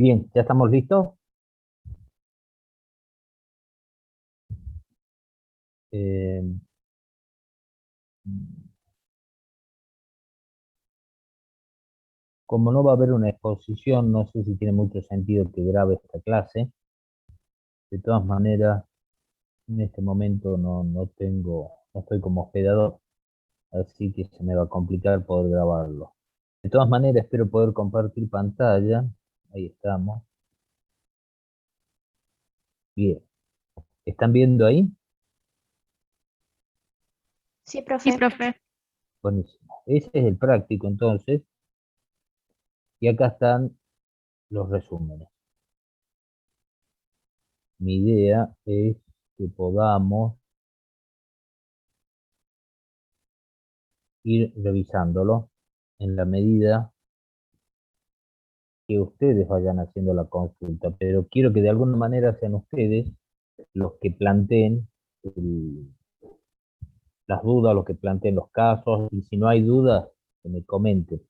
Bien, ¿ya estamos listos? Eh, Como no va a haber una exposición, no sé si tiene mucho sentido que grabe esta clase. De todas maneras, en este momento no estoy como hospedador, así que se me va a complicar poder grabarlo. De todas maneras, espero poder compartir pantalla. Ahí estamos. Bien. ¿Están viendo ahí? Sí, Sí, profe. profe. Buenísimo. Ese es el práctico entonces, y acá están los resúmenes. Mi idea es que podamos ir revisándolo en la medida que ustedes vayan haciendo la consulta, pero quiero que de alguna manera sean ustedes los que planteen el- las dudas, los que planteen los casos, y si no hay dudas, que me comenten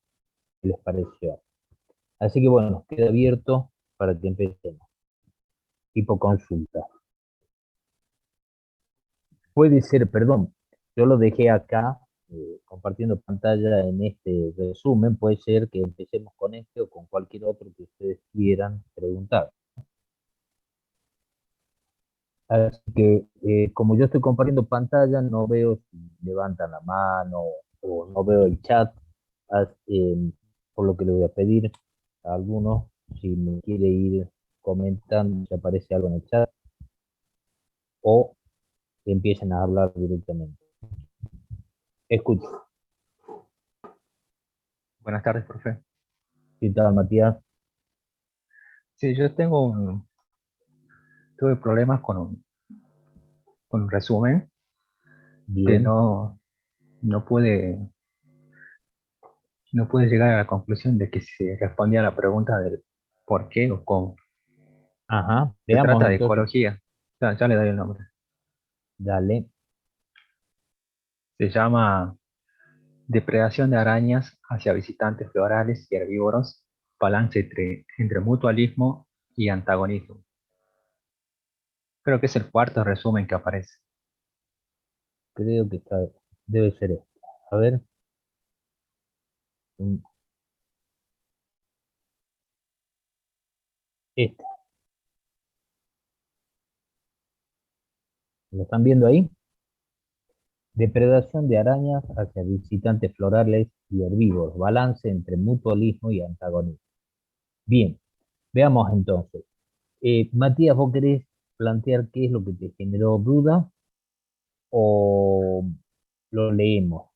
qué les pareció. Así que bueno, queda abierto para que empecemos. Tipo consulta. Puede ser, perdón, yo lo dejé acá compartiendo pantalla en este resumen, puede ser que empecemos con este o con cualquier otro que ustedes quieran preguntar. Así que como yo estoy compartiendo pantalla, no veo si levantan la mano o no veo el chat, as- eh, por lo que le voy a pedir a algunos si me quiere ir comentando si aparece algo en el chat o que empiecen a hablar directamente. Escucho. Buenas tardes, profe. ¿Qué tal, Matías? Sí, tuve problemas con un resumen que Bien. no pude, no pude llegar a la conclusión de que se respondía a la pregunta del por qué o cómo. Ajá. Se Veamos trata de entonces. ecología. Ya le doy el nombre. Dale. Se llama Depredación de arañas hacia visitantes florales y herbívoros, balance entre mutualismo y antagonismo. Creo que es el cuarto resumen que aparece. Creo que debe ser esto. A ver. mm, Este. ¿Lo están viendo ahí? Depredación de arañas hacia visitantes florales y herbívoros. Balance entre mutualismo y antagonismo. Bien. Veamos entonces. Matías, ¿vos querés plantear qué es lo que te generó duda o lo leemos?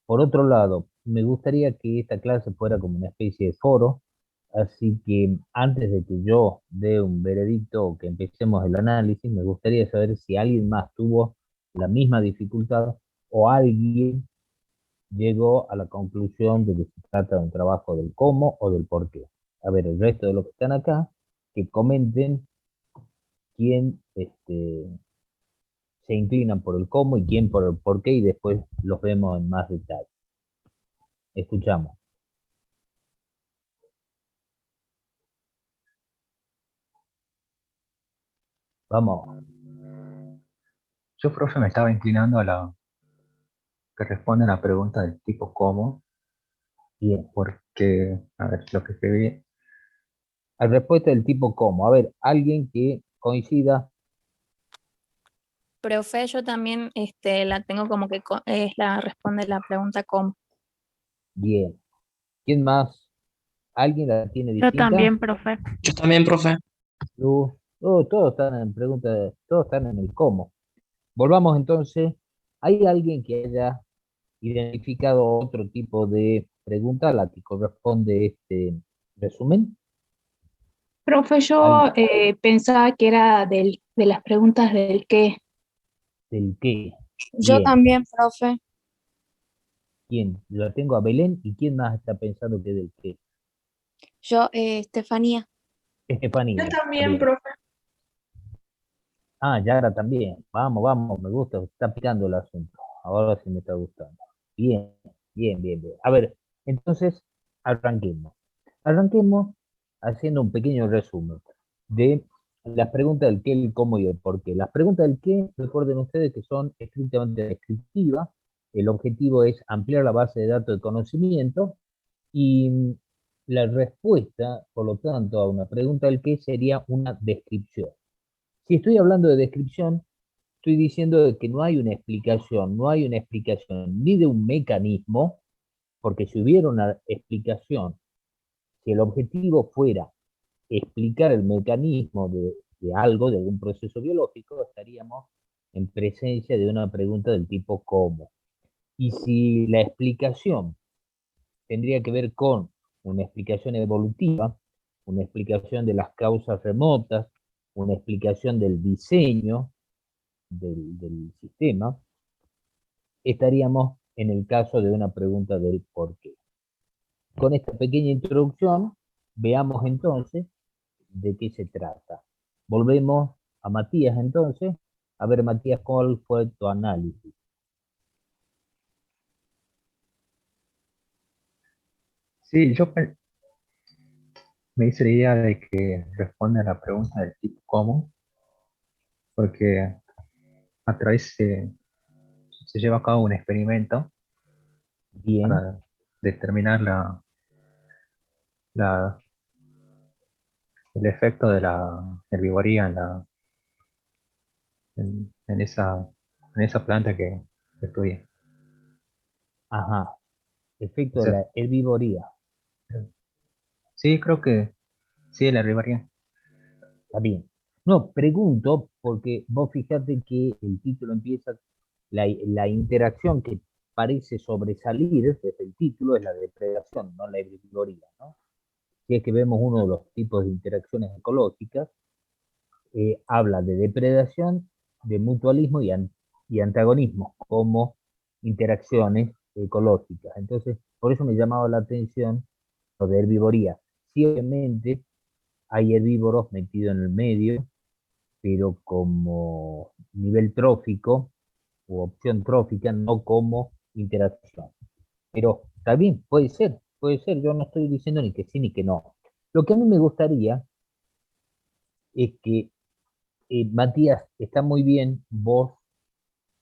Por otro lado, me gustaría que esta clase fuera como una especie de foro, así que antes de que yo dé un veredicto o que empecemos el análisis, me gustaría saber si alguien más tuvo la misma dificultad o alguien llegó a la conclusión de que se trata de un trabajo del cómo o del por qué. A ver, el resto de los que están acá, que comenten quién se inclinan por el cómo y quién por el por qué, y después los vemos en más detalle. Escuchamos. Vamos. Yo, profe, me estaba inclinando a la que responde a la pregunta del tipo cómo, Bien. porque, a ver, lo que escribí. La respuesta del tipo cómo. A ver, alguien que coincida. Profe, yo también la tengo como que es la responde la pregunta cómo. Bien. ¿Quién más? ¿Alguien la tiene Yo distinta? también, profe. Yo también, profe. Luz. Oh, todos están en pregunta, todos están en el cómo. Volvamos entonces. ¿Hay alguien que haya identificado otro tipo de pregunta a la que corresponde este resumen? Profe, yo ¿Alguien pensaba que era de las preguntas del qué. del qué? Yo Bien. también, profe. ¿Quién? Lo tengo a Belén. ¿Y quién más está pensando que del qué? Yo, Estefanía. Yo Estefanía. también, Bien. profe. Ah, Yara también. Vamos, vamos, me gusta, está picando el asunto. Ahora sí me está gustando. Bien, bien, bien, bien. A ver, entonces, arranquemos. Arranquemos haciendo un pequeño resumen de las preguntas del qué, el cómo y el por qué. Las preguntas del qué, recuerden ustedes que son estrictamente descriptivas. El objetivo es ampliar la base de datos de conocimiento y la respuesta, por lo tanto, a una pregunta del qué sería una descripción. Si estoy hablando de descripción, estoy diciendo de que no hay una explicación, no hay una explicación ni de un mecanismo, porque si hubiera una explicación, si el objetivo fuera explicar el mecanismo de algo, de algún proceso biológico, estaríamos en presencia de una pregunta del tipo ¿cómo? Y si la explicación tendría que ver con una explicación evolutiva, una explicación de las causas remotas, una explicación del diseño del sistema, estaríamos en el caso de una pregunta del por qué. Con esta pequeña introducción, veamos entonces de qué se trata. Volvemos a Matías entonces. A ver, Matías, ¿cuál fue tu análisis? Sí, me hice la idea de que responde a la pregunta del tipo ¿cómo? Porque a través se lleva a cabo un experimento Bien, para determinar la- el efecto de la herbivoría en en esa planta que estudié. ajá, O efecto de sea, la herbivoría. sí, creo que sí, la herbivoría. Está bien. No, pregunto porque vos fijate que el título empieza, la interacción que parece sobresalir desde el título es la depredación, no la herbivoría, ¿no? Si es que vemos uno de los tipos de interacciones ecológicas, habla de depredación, de mutualismo y antagonismo como interacciones ecológicas. Entonces, por eso me llamaba la atención lo de herbivoría. Sí, obviamente hay herbívoros metidos en el medio, pero como nivel trófico o opción trófica, no como interacción. Pero está bien, puede ser, yo no estoy diciendo ni que sí ni que no. Lo que a mí me gustaría es que, Matías, está muy bien vos,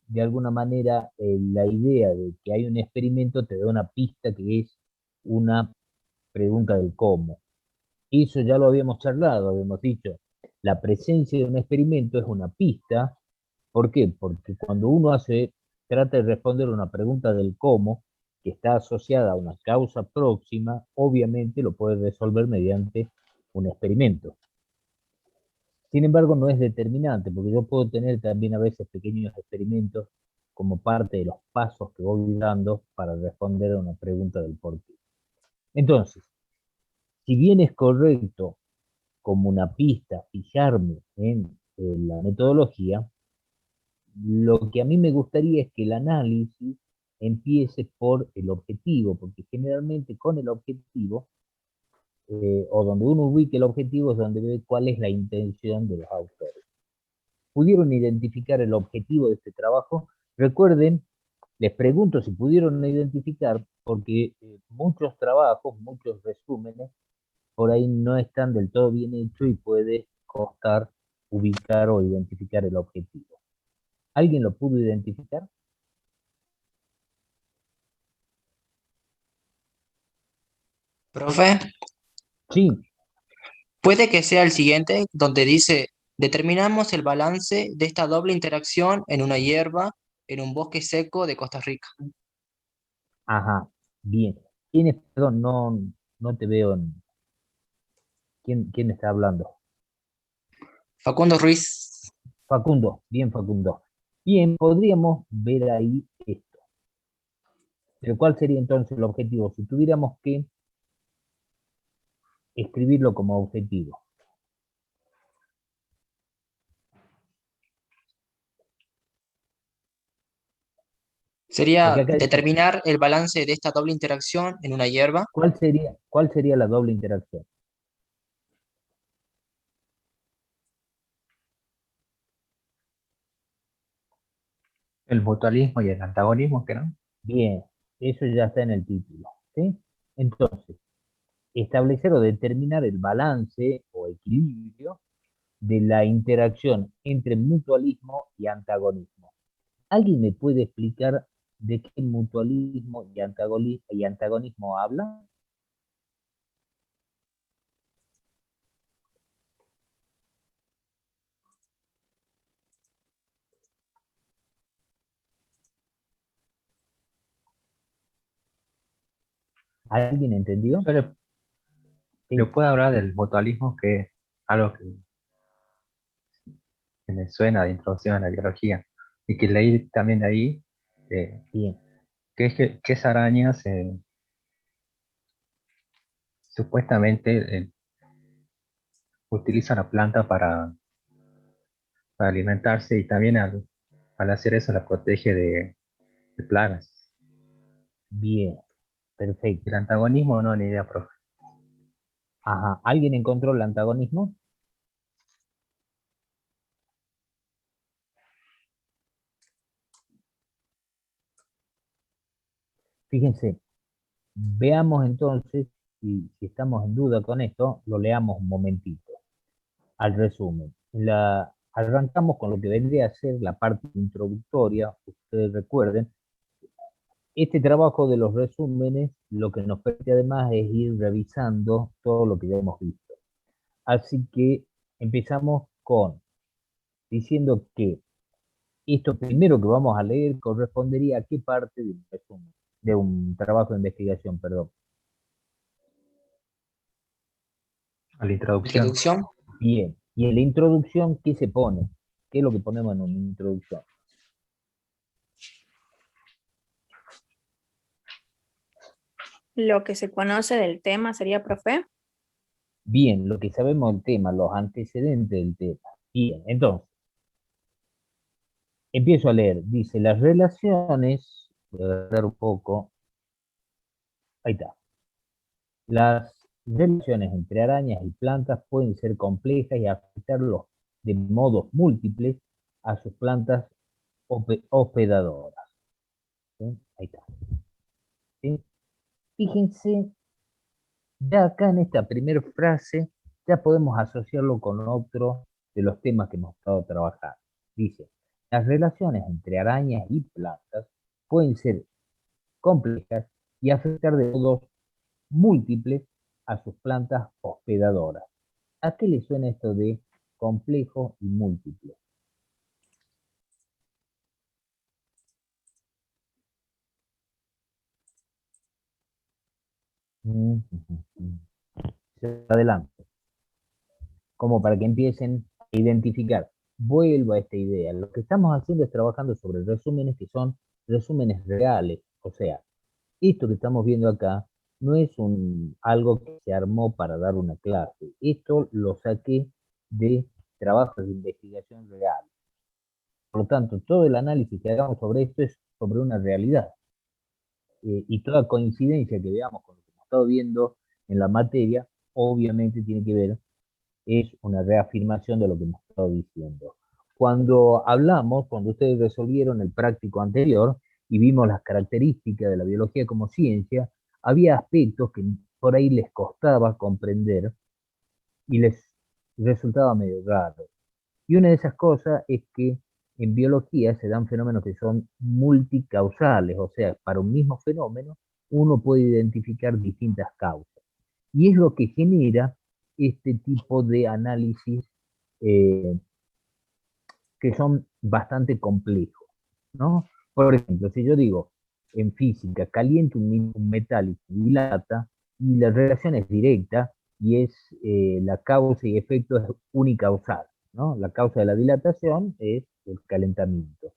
de alguna manera, la idea de que hay un experimento te da una pista que es una pregunta del cómo. Eso ya lo habíamos charlado, habíamos dicho, la presencia de un experimento es una pista. ¿Por qué? Porque cuando uno trata de responder una pregunta del cómo, que está asociada a una causa próxima, obviamente lo puede resolver mediante un experimento. Sin embargo, no es determinante, porque yo puedo tener también a veces pequeños experimentos como parte de los pasos que voy dando para responder a una pregunta del por qué. Entonces, si bien es correcto como una pista fijarme en la metodología, lo que a mí me gustaría es que el análisis empiece por el objetivo, porque generalmente con el objetivo, o donde uno ubique el objetivo, es donde ve cuál es la intención de los autores. ¿Pudieron identificar el objetivo de este trabajo? Recuerden, les pregunto si pudieron identificar, porque muchos trabajos, muchos resúmenes, por ahí no están del todo bien hechos y puede costar ubicar o identificar el objetivo. ¿Alguien lo pudo identificar? Profe, Sí. puede que sea el siguiente, donde dice, determinamos el balance de esta doble interacción en una hierba en un bosque seco de Costa Rica. Ajá, bien. Perdón, no, no te veo. ¿Quién está hablando? Facundo Ruiz. Facundo, bien, Facundo. Bien, podríamos ver ahí esto. Pero ¿cuál sería entonces el objetivo? Si tuviéramos que escribirlo como objetivo. Porque Sería acá dice, determinar el balance de esta doble interacción en una hierba. ¿cuál sería la doble interacción? El mutualismo y el antagonismo, que no. Bien, eso ya está en el título, ¿sí? Entonces, establecer o determinar el balance o equilibrio de la interacción entre mutualismo y antagonismo. ¿Alguien me puede explicar de qué mutualismo y antagonismo habla? ¿Alguien entendió? Yo le puedo hablar del mutualismo, que es algo que me suena de introducción a la biología, y que leí también ahí, eh, Bien, que esas arañas supuestamente utilizan la planta para alimentarse, y también al hacer eso la protege de plagas. bien, El perfecto. antagonismo no, ni idea, profe. Ajá, ¿alguien encontró el antagonismo? Fíjense, veamos entonces, si estamos en duda con esto, lo leamos un momentito. Al resumen, arrancamos con lo que vendría a ser la parte introductoria. Ustedes recuerden, este trabajo de los resúmenes lo que nos permite además es ir revisando todo lo que ya hemos visto. Así que empezamos diciendo que esto primero que vamos a leer correspondería a qué parte de un resumen, de un trabajo de investigación, perdón. A la introducción. Introducción. Bien, y en la introducción, ¿qué se pone? ¿Qué es lo que ponemos en una introducción? Lo que se conoce del tema sería, profe. Bien, lo que sabemos del tema, los antecedentes del tema. Bien, entonces, empiezo a leer. Dice, las relaciones, voy a dar un poco, ahí está. Las relaciones entre arañas y plantas pueden ser complejas y afectarlos de modos múltiples a sus plantas hospedadoras. ¿Sí? Ahí está. ¿Sí? Fíjense, ya acá en esta primera frase, ya podemos asociarlo con otro de los temas que hemos estado trabajando. Dice, las relaciones entre arañas y plantas pueden ser complejas y afectar de modos múltiples a sus plantas hospedadoras. ¿A qué le suena esto de complejo y múltiple? Adelante, como para que empiecen a identificar. Vuelvo a esta idea. Lo que estamos haciendo es trabajando sobre resúmenes que son resúmenes reales. O sea, esto que estamos viendo acá no es algo que se armó para dar una clase. Esto lo saqué de trabajos de investigación real. Por lo tanto, todo el análisis que hagamos sobre esto es sobre una realidad. Y toda coincidencia que veamos con lo que hemos estado viendo en la materia, obviamente tiene que ver, es una reafirmación de lo que hemos estado diciendo. Cuando ustedes resolvieron el práctico anterior y vimos las características de la biología como ciencia, había aspectos que por ahí les costaba comprender y les resultaba medio raro. Y una de esas cosas es que en biología se dan fenómenos que son multicausales, o sea, para un mismo fenómeno uno puede identificar distintas causas. Y es lo que genera este tipo de análisis eh, que son bastante complejos, ¿no? Por ejemplo, si yo digo en física, caliento un metal y se dilata, y la relación es directa y es la causa y efecto es unicausal, ¿no? La causa de la dilatación es el calentamiento.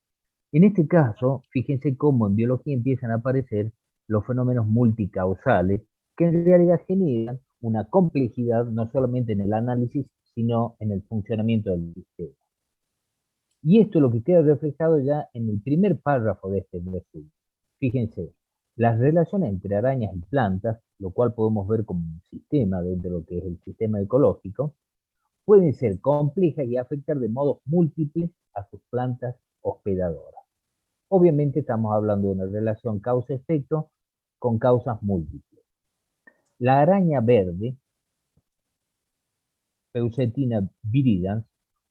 En este caso, fíjense cómo en biología empiezan a aparecer los fenómenos multicausales que en realidad generan una complejidad no solamente en el análisis, sino en el funcionamiento del sistema. Y esto es lo que queda reflejado ya en el primer párrafo de este resumen. Fíjense, las relaciones entre arañas y plantas, lo cual podemos ver como un sistema dentro de lo que es el sistema ecológico, pueden ser complejas y afectar de modos múltiples a sus plantas hospedadoras. Obviamente estamos hablando de una relación causa-efecto con causas múltiples. La araña verde, Peucetina viridans,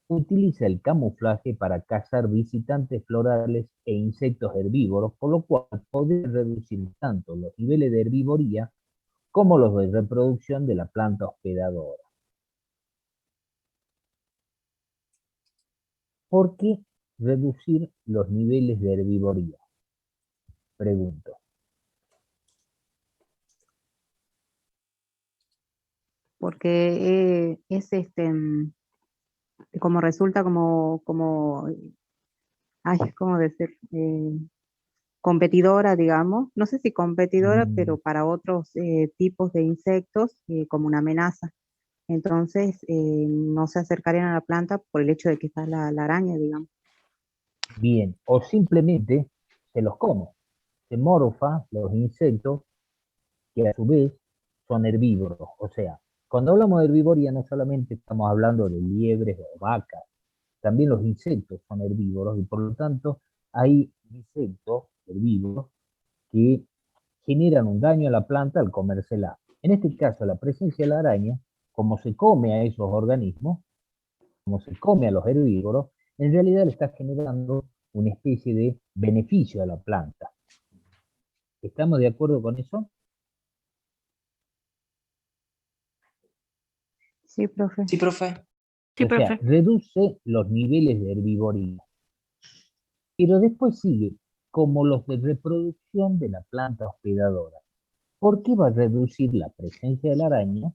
utiliza el camuflaje para cazar visitantes florales e insectos herbívoros, por lo cual podría reducir tanto los niveles de herbivoría como los de reproducción de la planta hospedadora. ¿Por qué reducir los niveles de herbivoría? Pregunto. Porque es como resulta ay, ¿cómo decir? Competidora, digamos, no sé si competidora, Mm, pero para otros tipos de insectos como una amenaza. Entonces, no se acercarían a la planta por el hecho de que está la araña, digamos. Bien, o simplemente se los come. Se morfa los insectos que a su vez son herbívoros. O sea, cuando hablamos de herbivoría no solamente estamos hablando de liebres o vacas, también los insectos son herbívoros y por lo tanto hay insectos herbívoros que generan un daño a la planta al comérsela. En este caso, la presencia de la araña, como se come a esos organismos, como se come a los herbívoros, en realidad le está generando una especie de beneficio a la planta. ¿Estamos de acuerdo con eso? Sí, profe. Sí, profe. Sí, O sea, profe. reduce los niveles de herbivoría. Pero después sigue como los de reproducción de la planta hospedadora. ¿Por qué va a reducir la presencia de la araña?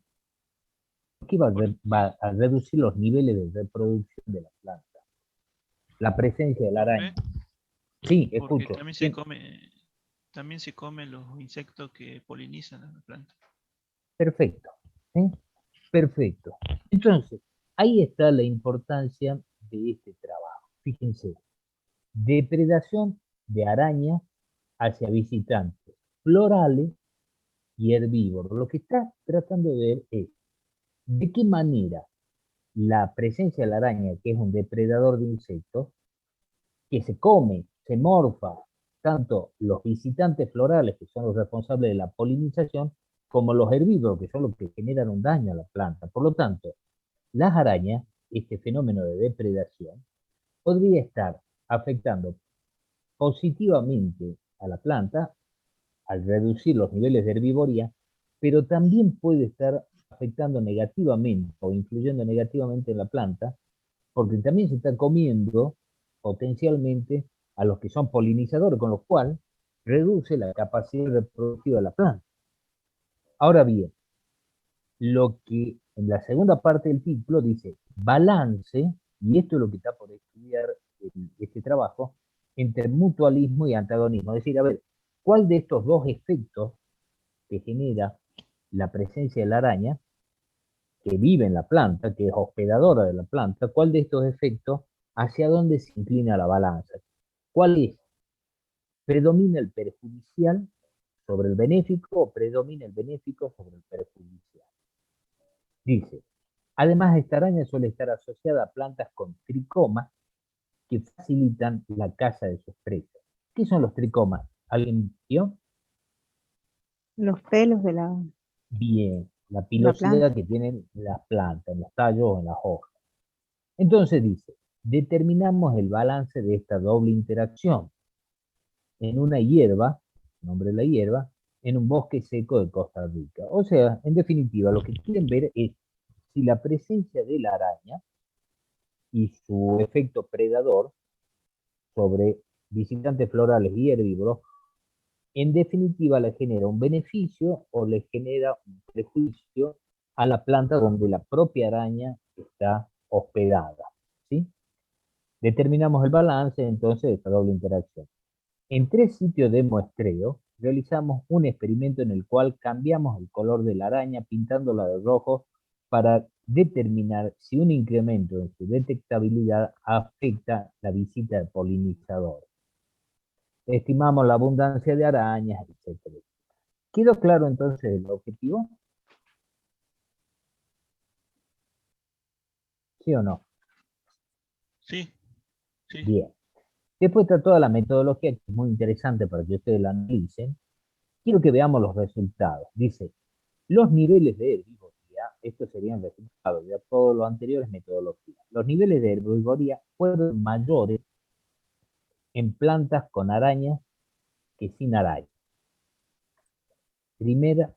¿Por qué va a reducir los niveles de reproducción de la planta? La presencia de la araña. Profe, Sí, porque escucho. ¿Quién? también se comen los insectos que polinizan a la planta. Perfecto. ¿Sí? Perfecto. Entonces, ahí está la importancia de este trabajo. Fíjense, depredación de arañas hacia visitantes florales y herbívoros. Lo que está tratando de ver es de qué manera la presencia de la araña, que es un depredador de insectos, que se come, se morfa, tanto los visitantes florales, que son los responsables de la polinización, como los herbívoros, que son los que generan un daño a la planta. Por lo tanto, las arañas, este fenómeno de depredación, podría estar afectando positivamente a la planta al reducir los niveles de herbivoría, pero también puede estar afectando negativamente o influyendo negativamente en la planta, porque también se está comiendo potencialmente a los que son polinizadores, con lo cual reduce la capacidad reproductiva de la planta. Ahora bien, lo que en la segunda parte del título dice balance, y esto es lo que está por estudiar este trabajo, entre mutualismo y antagonismo. Es decir, a ver, ¿cuál de estos dos efectos que genera la presencia de la araña, que vive en la planta, que es hospedadora de la planta, cuál de estos efectos, hacia dónde se inclina la balanza? ¿Cuál es? ¿Predomina el perjudicial sobre el benéfico o predomina el benéfico sobre el perjudicial? Dice, además esta araña suele estar asociada a plantas con tricomas que facilitan la caza de sus presas. ¿Qué son los tricomas? ¿Alguien vio? Los pelos de Bien, la la planta. pilosidad que tienen las plantas, en los tallos o en las hojas. Entonces dice, determinamos el balance de esta doble interacción en una hierba, nombre de la hierba, en un bosque seco de Costa Rica. O sea, en definitiva, lo que quieren ver es si la presencia de la araña y su efecto predador sobre visitantes florales y herbívoros, en definitiva le genera un beneficio o le genera un prejuicio a la planta donde la propia araña está hospedada. ¿Sí? Determinamos el balance entonces de esta doble interacción. En 3 sitios de muestreo realizamos un experimento en el cual cambiamos el color de la araña pintándola de rojo para determinar si un incremento en su detectabilidad afecta la visita del polinizador. Estimamos la abundancia de arañas, etc. ¿Quedó claro entonces el objetivo? ¿Sí o no? Sí, sí. Bien. Después está toda la metodología que es muy interesante para que ustedes la analicen. Quiero que veamos los resultados. Dice, Los niveles de herbivoría, estos serían resultados de todo lo anterior es metodología. Los niveles de herbivoría fueron mayores en plantas con arañas que sin arañas. Primer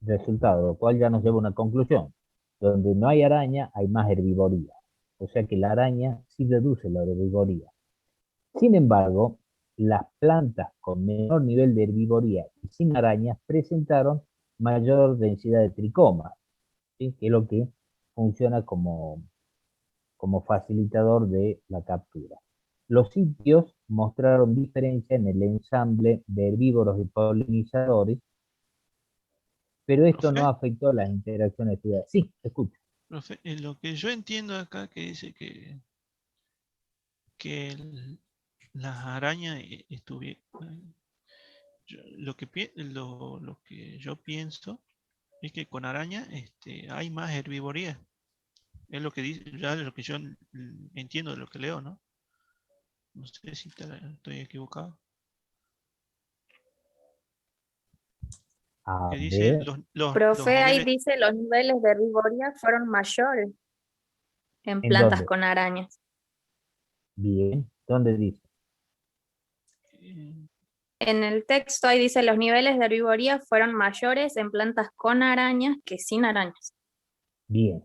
resultado, lo cual ya nos lleva a una conclusión. Donde no hay araña, hay más herbivoría. O sea que la araña sí reduce la herbivoría. Sin embargo, las plantas con menor nivel de herbivoría y sin arañas presentaron mayor densidad de tricomas, ¿sí? Que es lo que funciona como facilitador de la captura. Los sitios mostraron diferencia en el ensamble de herbívoros y polinizadores, pero esto no Profe, afectó las interacciones estudiadas. Sí, escucho. profe, lo que yo entiendo acá que dice que las arañas estuvieron... Lo que yo pienso es que con araña hay más herbivoría. Es lo que dice, ya lo que yo entiendo de lo que leo, ¿no? No sé si estoy equivocado. A Que dice ver, los Profe, ahí niveles. dice los niveles de herbivoría fueron mayores en ¿en plantas dónde? con arañas. Bien, ¿dónde dice? eh, En el texto ahí dice los niveles de herbivoría fueron mayores en plantas con arañas que sin arañas. Bien.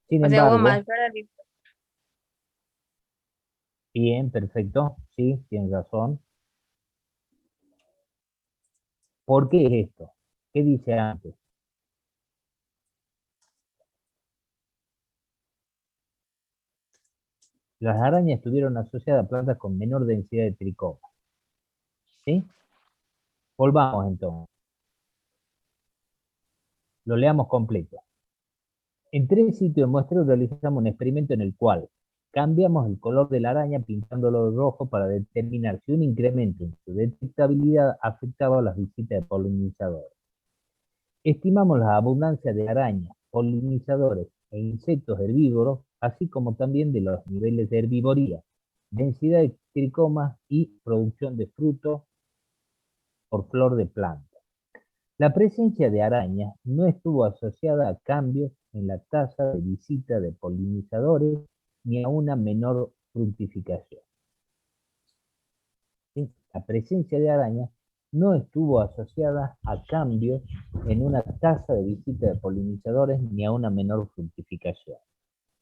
Sin O sea, hubo embargo, mayor herbivoría. bien, perfecto, sí, tienes razón. ¿Por qué es esto? ¿Qué dice antes? Las arañas estuvieron asociadas a plantas con menor densidad de tricoma. ¿Sí? Volvamos entonces. Lo leamos completo. En 3 sitios de muestreo realizamos un experimento en el cual cambiamos el color de la araña pintándolo de rojo para determinar si un incremento en su detectabilidad afectaba a las visitas de polinizadores. Estimamos la abundancia de arañas, polinizadores e insectos herbívoros, así como también de los niveles de herbivoría, densidad de tricomas y producción de frutos por flor de planta. La presencia de arañas no estuvo asociada a cambios en la tasa de visita de polinizadores ni a una menor fructificación. ¿Sí? La presencia de arañas no estuvo asociada a cambios en una tasa de visita de polinizadores ni a una menor fructificación.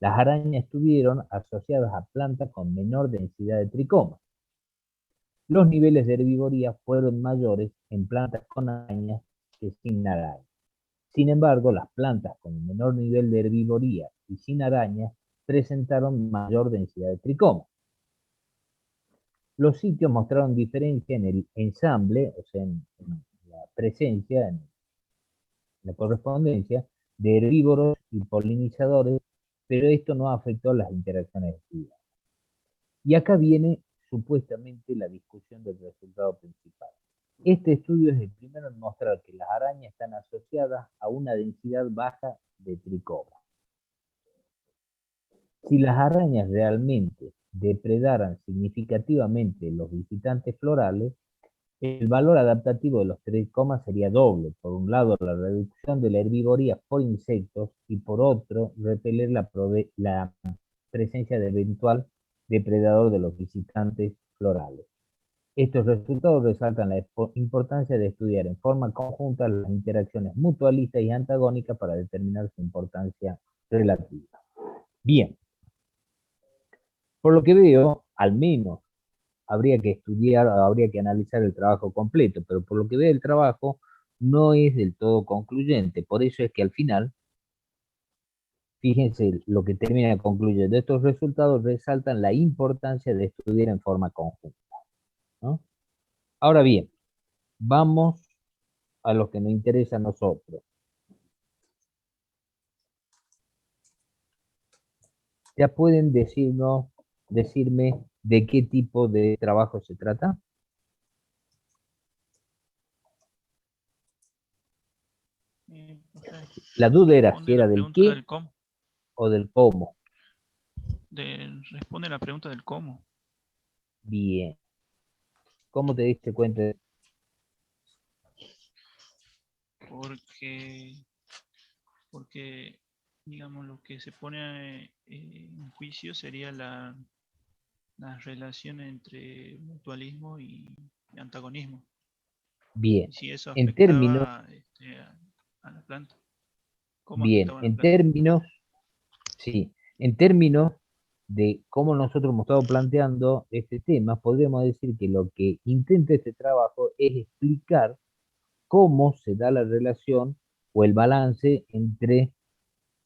Las arañas estuvieron asociadas a plantas con menor densidad de tricomas. Los niveles de herbivoría fueron mayores en plantas con arañas que sin arañas. Sin embargo, las plantas con menor nivel de herbivoría y sin arañas presentaron mayor densidad de tricomas. Los sitios mostraron diferencia en el ensamble, o sea, en la presencia, en la correspondencia de herbívoros y polinizadores, pero esto no afectó las interacciones estudiadas. Y acá viene supuestamente la discusión del resultado principal. Este estudio es el primero en mostrar que las arañas están asociadas a una densidad baja de tricoma. Si las arañas realmente depredaran significativamente los visitantes florales, el valor adaptativo de los tricomas sería doble. Por un lado, la reducción de la herbivoría por insectos y por otro, repeler la presencia de eventual depredador de los visitantes florales. Estos resultados resaltan la importancia de estudiar en forma conjunta las interacciones mutualistas y antagónicas para determinar su importancia relativa. Bien, por lo que veo, al menos habría que estudiar, habría que analizar el trabajo completo, pero por lo que veo el trabajo no es del todo concluyente. Por eso es que al final, fíjense, lo que termina concluyendo, estos resultados resaltan la importancia de estudiar en forma conjunta, ¿no? Ahora bien, vamos a lo que nos interesa a nosotros. ¿Ya pueden decirme de qué tipo de trabajo se trata? O sea, La duda era si responde era la del pregunta qué del cómo. o del cómo. Responde la pregunta del cómo. Bien. ¿Cómo te diste cuenta? porque digamos, lo que se pone en juicio sería la relación entre mutualismo y antagonismo. Bien, Y si eso en términos, afectaba a la planta. ¿Cómo bien, afectaba a la en planta? términos, sí, en términos de cómo nosotros hemos estado planteando este tema, podríamos decir que lo que intenta este trabajo es explicar cómo se da la relación o el balance entre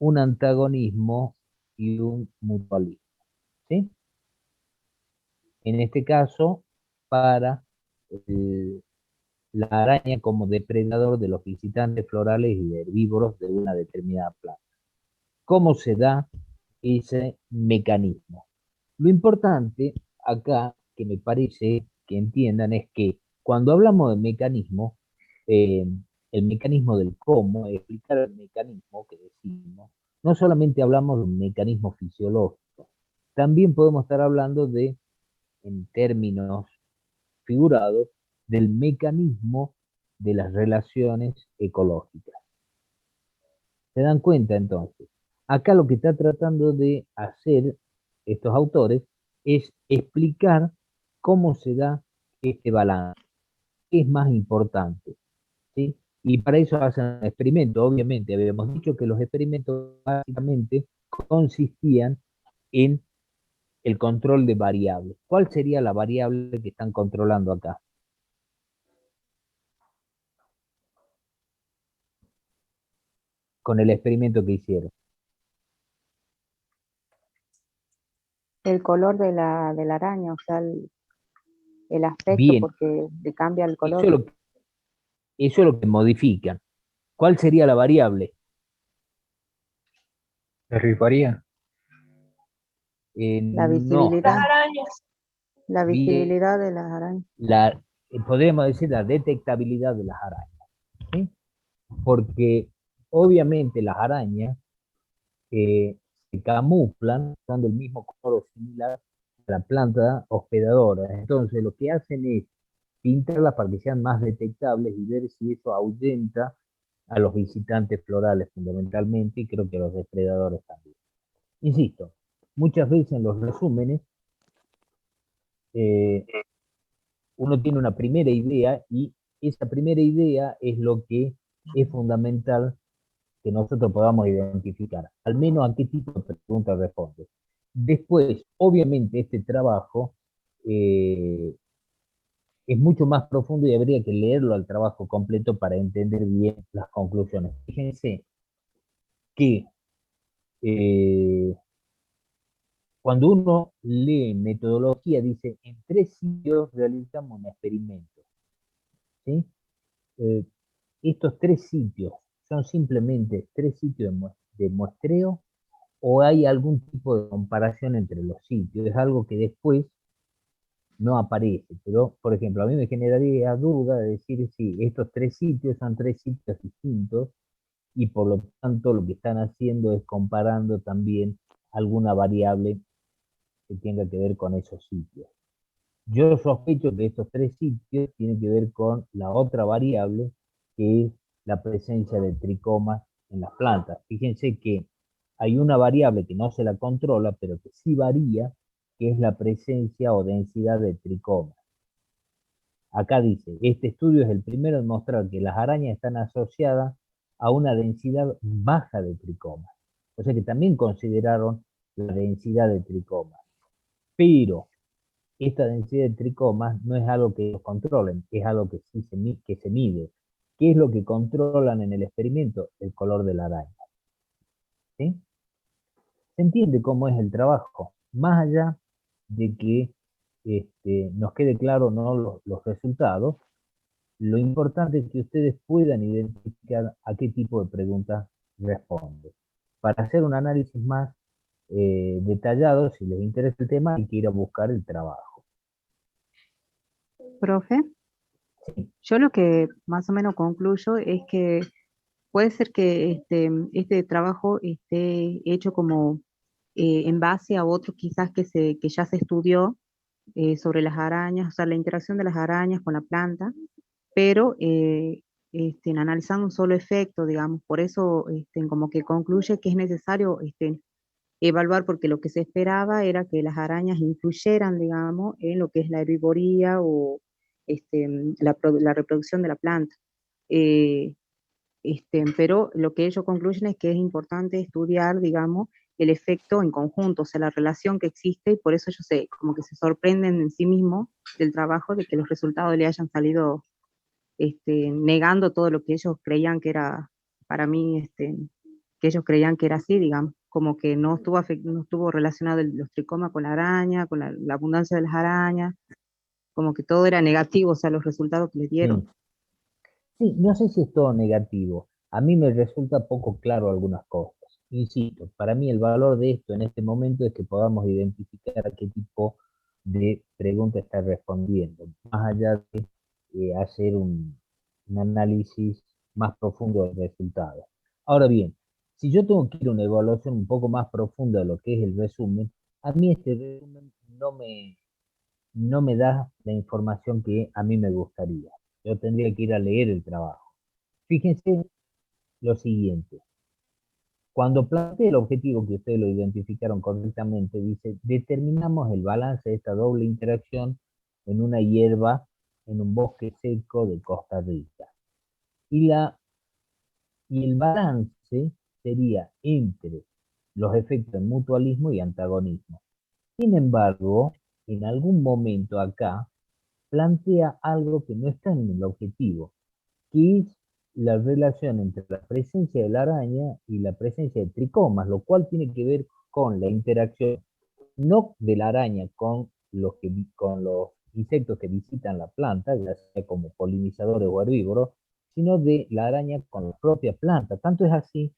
un antagonismo y un mutualismo, ¿sí? En este caso, para la araña como depredador de los visitantes florales y herbívoros de una determinada planta. ¿Cómo se da ese mecanismo? Lo importante acá, que me parece que entiendan, es que cuando hablamos de mecanismo, eh, el mecanismo del cómo, explicar el mecanismo que decimos, no solamente hablamos de un mecanismo fisiológico, también podemos estar hablando de, en términos figurados, del mecanismo de las relaciones ecológicas. ¿Se dan cuenta entonces? Acá lo que está tratando de hacer estos autores es explicar cómo se da este balance, qué es más importante, ¿sí? Y para eso hacen un experimento. Obviamente, habíamos dicho que los experimentos básicamente consistían en el control de variables. ¿Cuál sería la variable que están controlando acá? Con el experimento que hicieron. El color de la araña, o sea, el aspecto, Bien, porque le cambia el eso color. es eso es lo que modifican. ¿Cuál sería la variable? Herbivoría. La No, visibilidad, arañas. la bien, visibilidad de las arañas. podríamos decir la detectabilidad de las arañas, ¿sí? Porque obviamente las arañas se camuflan, son del mismo color o similar a la planta hospedadora. Entonces lo que hacen es pintarlas para que sean más detectables y ver si eso ahuyenta a los visitantes florales fundamentalmente y creo que a los depredadores también. Insisto, muchas veces en los resúmenes eh, uno tiene una primera idea y esa primera idea es lo que es fundamental que nosotros podamos identificar, al menos a qué tipo de pregunta responde. Después, obviamente, este trabajo es mucho más profundo y habría que leerlo al trabajo completo para entender bien las conclusiones. Fíjense que eh, cuando uno lee metodología, dice, en 3 sitios realizamos un experimento, ¿sí? Eh, estos 3 sitios son simplemente 3 sitios de muestreo o hay algún tipo de comparación entre los sitios. Es algo que después no aparece, pero por ejemplo, a mí me generaría duda de decir si estos 3 sitios son 3 sitios distintos y por lo tanto lo que están haciendo es comparando también alguna variable que tenga que ver con esos sitios. Yo sospecho que estos 3 sitios tienen que ver con la otra variable, que es la presencia de tricomas en las plantas. Fíjense que hay una variable que no se la controla, pero que sí varía, que es la presencia o densidad de tricomas. Acá dice, este estudio es el primero en mostrar que las arañas están asociadas a una densidad baja de tricomas. O sea que también consideraron la densidad de tricomas. Pero esta densidad de tricomas no es algo que ellos controlen, es algo que sí que se mide. ¿Qué es lo que controlan en el experimento? El color de la araña. ¿Sí? ¿Se entiende cómo es el trabajo? Más allá de que nos quede claro no los resultados, lo importante es que ustedes puedan identificar a qué tipo de preguntas responde. Para hacer un análisis más detallado, si les interesa el tema, hay que ir a buscar el trabajo. Profe, yo lo que más o menos concluyo es que puede ser que este trabajo esté hecho como en base a otro quizás que ya se estudió sobre las arañas, o sea, la interacción de las arañas con la planta, pero analizando un solo efecto, digamos. Por eso como que concluye que es necesario evaluar, porque lo que se esperaba era que las arañas influyeran, digamos, en lo que es la herbivoría o la reproducción de la planta. Eh, pero lo que ellos concluyen es que es importante estudiar, digamos, el efecto en conjunto, o sea, la relación que existe, y por eso ellos como que se sorprenden en sí mismos del trabajo, de que los resultados le hayan salido negando todo lo que ellos creían que era, para mí, que ellos creían que era así, digamos, como que no estuvo relacionado los tricomas con la araña, con la abundancia de las arañas, como que todo era negativo, o sea, los resultados que les dieron. Sí. Sí, no sé si es todo negativo. A mí me resulta poco claro algunas cosas. Insisto, para mí el valor de esto en este momento es que podamos identificar a qué tipo de pregunta está respondiendo, más allá de hacer un análisis más profundo del resultado. Ahora bien, si yo tengo que ir a una evaluación un poco más profunda de lo que es el resumen, a mí este resumen no me da la información que a mí me gustaría. Yo tendría que ir a leer el trabajo. Fíjense lo siguiente. Cuando plantea el objetivo, que ustedes lo identificaron correctamente, dice, determinamos el balance de esta doble interacción en una hierba en un bosque seco de Costa Rica. Y el balance sería entre los efectos de mutualismo y antagonismo. Sin embargo, en algún momento acá plantea algo que no está en el objetivo, que es la relación entre la presencia de la araña y la presencia de tricomas, lo cual tiene que ver con la interacción no de la araña con los insectos que visitan la planta, ya sea como polinizadores o herbívoros, sino de la araña con la propia planta. Tanto es así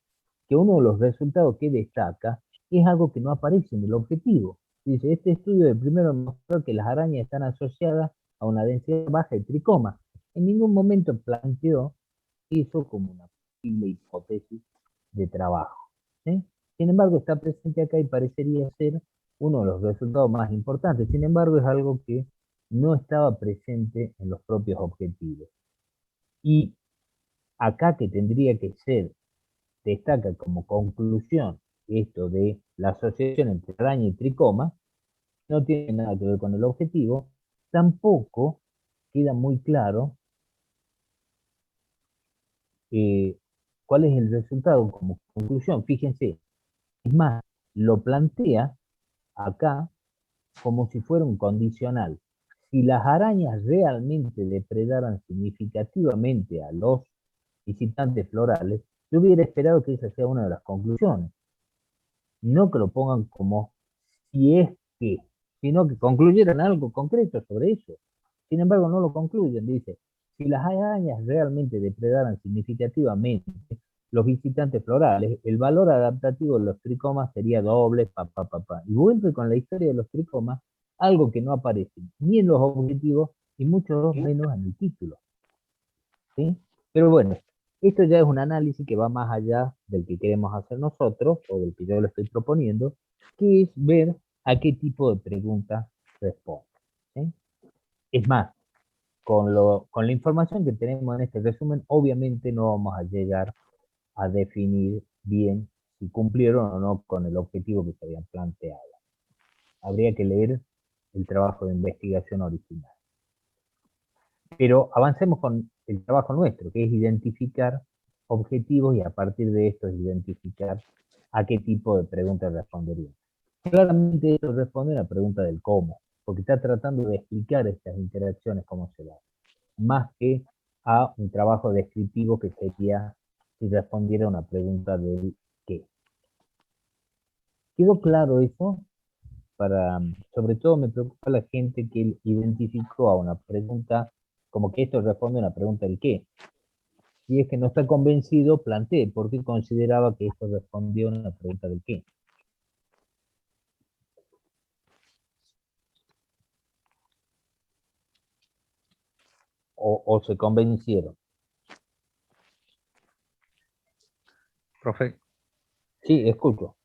que uno de los resultados que destaca es algo que no aparece en el objetivo. Dice, este estudio de primero mostró que las arañas están asociadas a una densidad baja de tricomas. En ningún momento planteó eso como una posible hipótesis de trabajo. ¿Sí? Sin embargo, está presente acá y parecería ser uno de los resultados más importantes. Sin embargo, es algo que no estaba presente en los propios objetivos. Y acá que tendría que ser, destaca como conclusión esto de la asociación entre araña y tricoma, no tiene nada que ver con el objetivo, tampoco queda muy claro cuál es el resultado como conclusión. Fíjense, es más, lo plantea acá como si fuera un condicional. Si las arañas realmente depredaran significativamente a los visitantes florales, yo hubiera esperado que esa sea una de las conclusiones. No que lo pongan como si es que, sino que concluyeran algo concreto sobre eso. Sin embargo, no lo concluyen. Dice, si las arañas realmente depredaran significativamente los visitantes florales, el valor adaptativo de los tricomas sería doble, Y vuelve con la historia de los tricomas, algo que no aparece ni en los objetivos y mucho menos en el título. ¿Sí? Pero bueno, esto ya es un análisis que va más allá del que queremos hacer nosotros o del que yo le estoy proponiendo, que es ver a qué tipo de preguntas responde. ¿Sí? Es más, con la información que tenemos en este resumen, obviamente no vamos a llegar a definir bien si cumplieron o no con el objetivo que se habían planteado. Habría que leer el trabajo de investigación original. Pero avancemos con el trabajo nuestro, que es identificar objetivos y a partir de esto identificar a qué tipo de preguntas responderían. Claramente esto responde a la pregunta del cómo, porque está tratando de explicar estas interacciones, cómo se dan, más que a un trabajo descriptivo que sería si respondiera a una pregunta del qué. ¿Quedó claro eso? Sobre todo me preocupa la gente que identificó a una pregunta como que esto responde a una pregunta del qué. Si es que no está convencido, plantee por qué consideraba que esto respondía a una pregunta del qué. O se convencieron. Profe, Sí, escucho.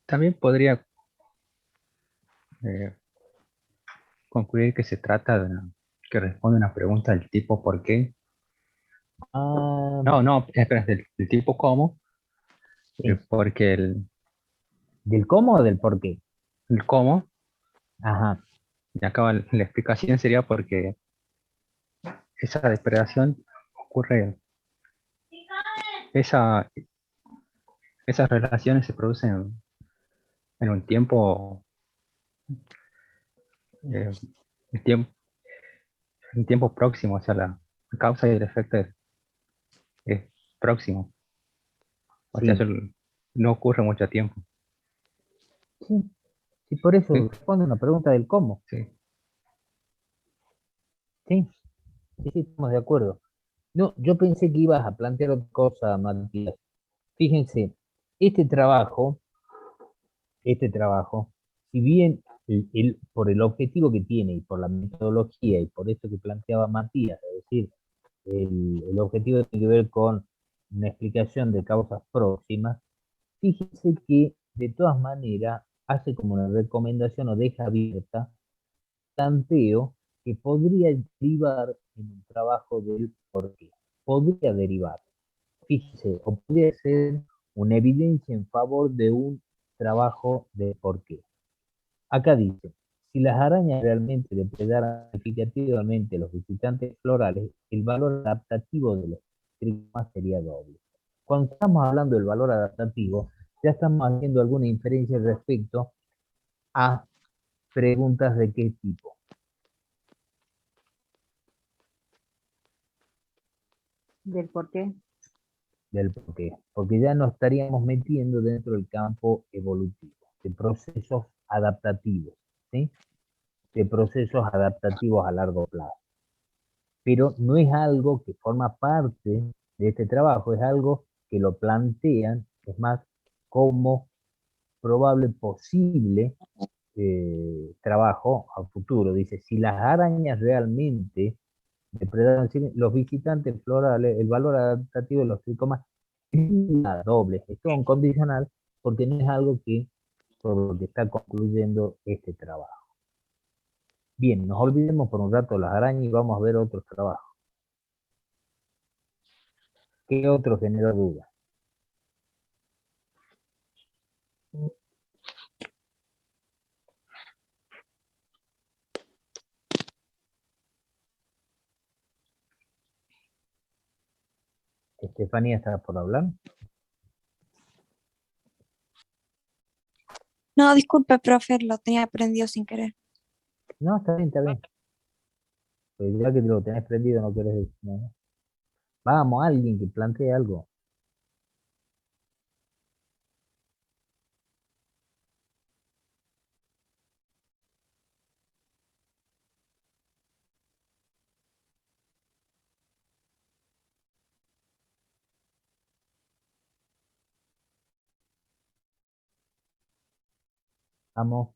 también podría concluir que se trata que responde a una pregunta del tipo ¿por qué? Ah, No, espera, del tipo como, sí. porque ¿Del cómo o del por qué? el cómo, Ajá, y acá la explicación sería porque esa depredación ocurre, esa, esas relaciones se producen en un tiempo, eh, en tiempo, en tiempo próximo, o sea, la causa y el efecto es próximo, o sea, sí. eso no ocurre mucho tiempo. Sí, sí, por eso Sí, responde una pregunta del cómo. sí, Sí, sí, sí, estamos de acuerdo. No, yo pensé que ibas a plantear otra cosa, Matías. Fíjense, este trabajo, este trabajo, si bien por el objetivo que tiene y por la metodología y por esto que planteaba Matías, es decir, el objetivo tiene que ver con una explicación de causas próximas, fíjense que de todas maneras hace como una recomendación o deja abierta planteo que podría derivar en un trabajo del porqué. Podría derivar, fíjese, o podría ser una evidencia en favor de un trabajo de porqué. Acá dice, si las arañas realmente depredaran significativamente los visitantes florales, el valor adaptativo de los tricomas sería doble. Cuando estamos hablando del valor adaptativo, ya estamos haciendo alguna inferencia respecto a preguntas de qué tipo. del por qué. Del porqué, porque ya nos estaríamos metiendo dentro del campo evolutivo, de procesos adaptativos, ¿sí? De procesos adaptativos a largo plazo. Pero no es algo que forma parte de este trabajo, es algo que lo plantean, es más, como probable posible trabajo a futuro. Dice, si las arañas realmente depredaron los visitantes florales, el valor adaptativo de los tricomas es doble, es todo un condicional, porque no es algo que por lo que está concluyendo este trabajo. Bien, nos olvidemos por un rato las arañas y vamos a ver otros trabajos. ¿Qué otro genera duda? Estefanía está por hablar. No, disculpe, profe, lo tenía prendido sin querer. No, está bien, está bien. Pues ya que lo tenés prendido, no querés decir nada. Vamos, alguien que plantee algo. Vamos.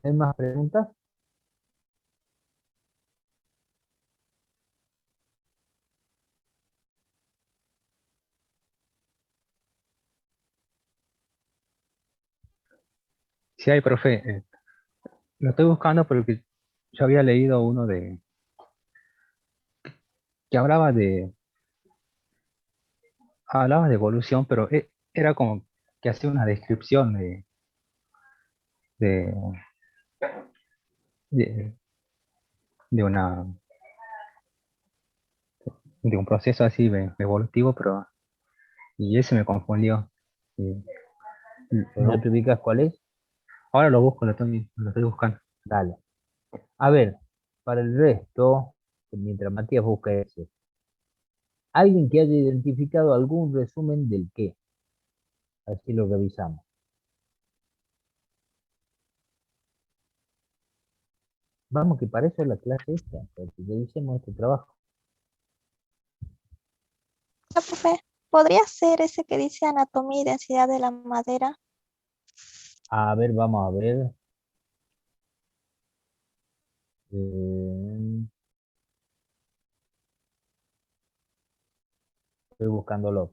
¿Hay más preguntas? sí hay, profe, lo estoy buscando porque yo había leído uno que hablaba de evolución, pero era como que hacía una descripción de, de, de una, de un proceso así evolutivo, pero y ese me confundió. Y Pero no te ubicas cuál es. ahora lo estoy buscando. Dale. A ver, para el resto, mientras Matías busca eso, alguien que haya identificado algún resumen del qué. Así lo revisamos. Vamos, que para eso es la clase esta, para que revisemos este trabajo. No, profe, ¿podría ser ese que dice anatomía y densidad de la madera? A ver, vamos a ver. Eh, estoy buscándolo.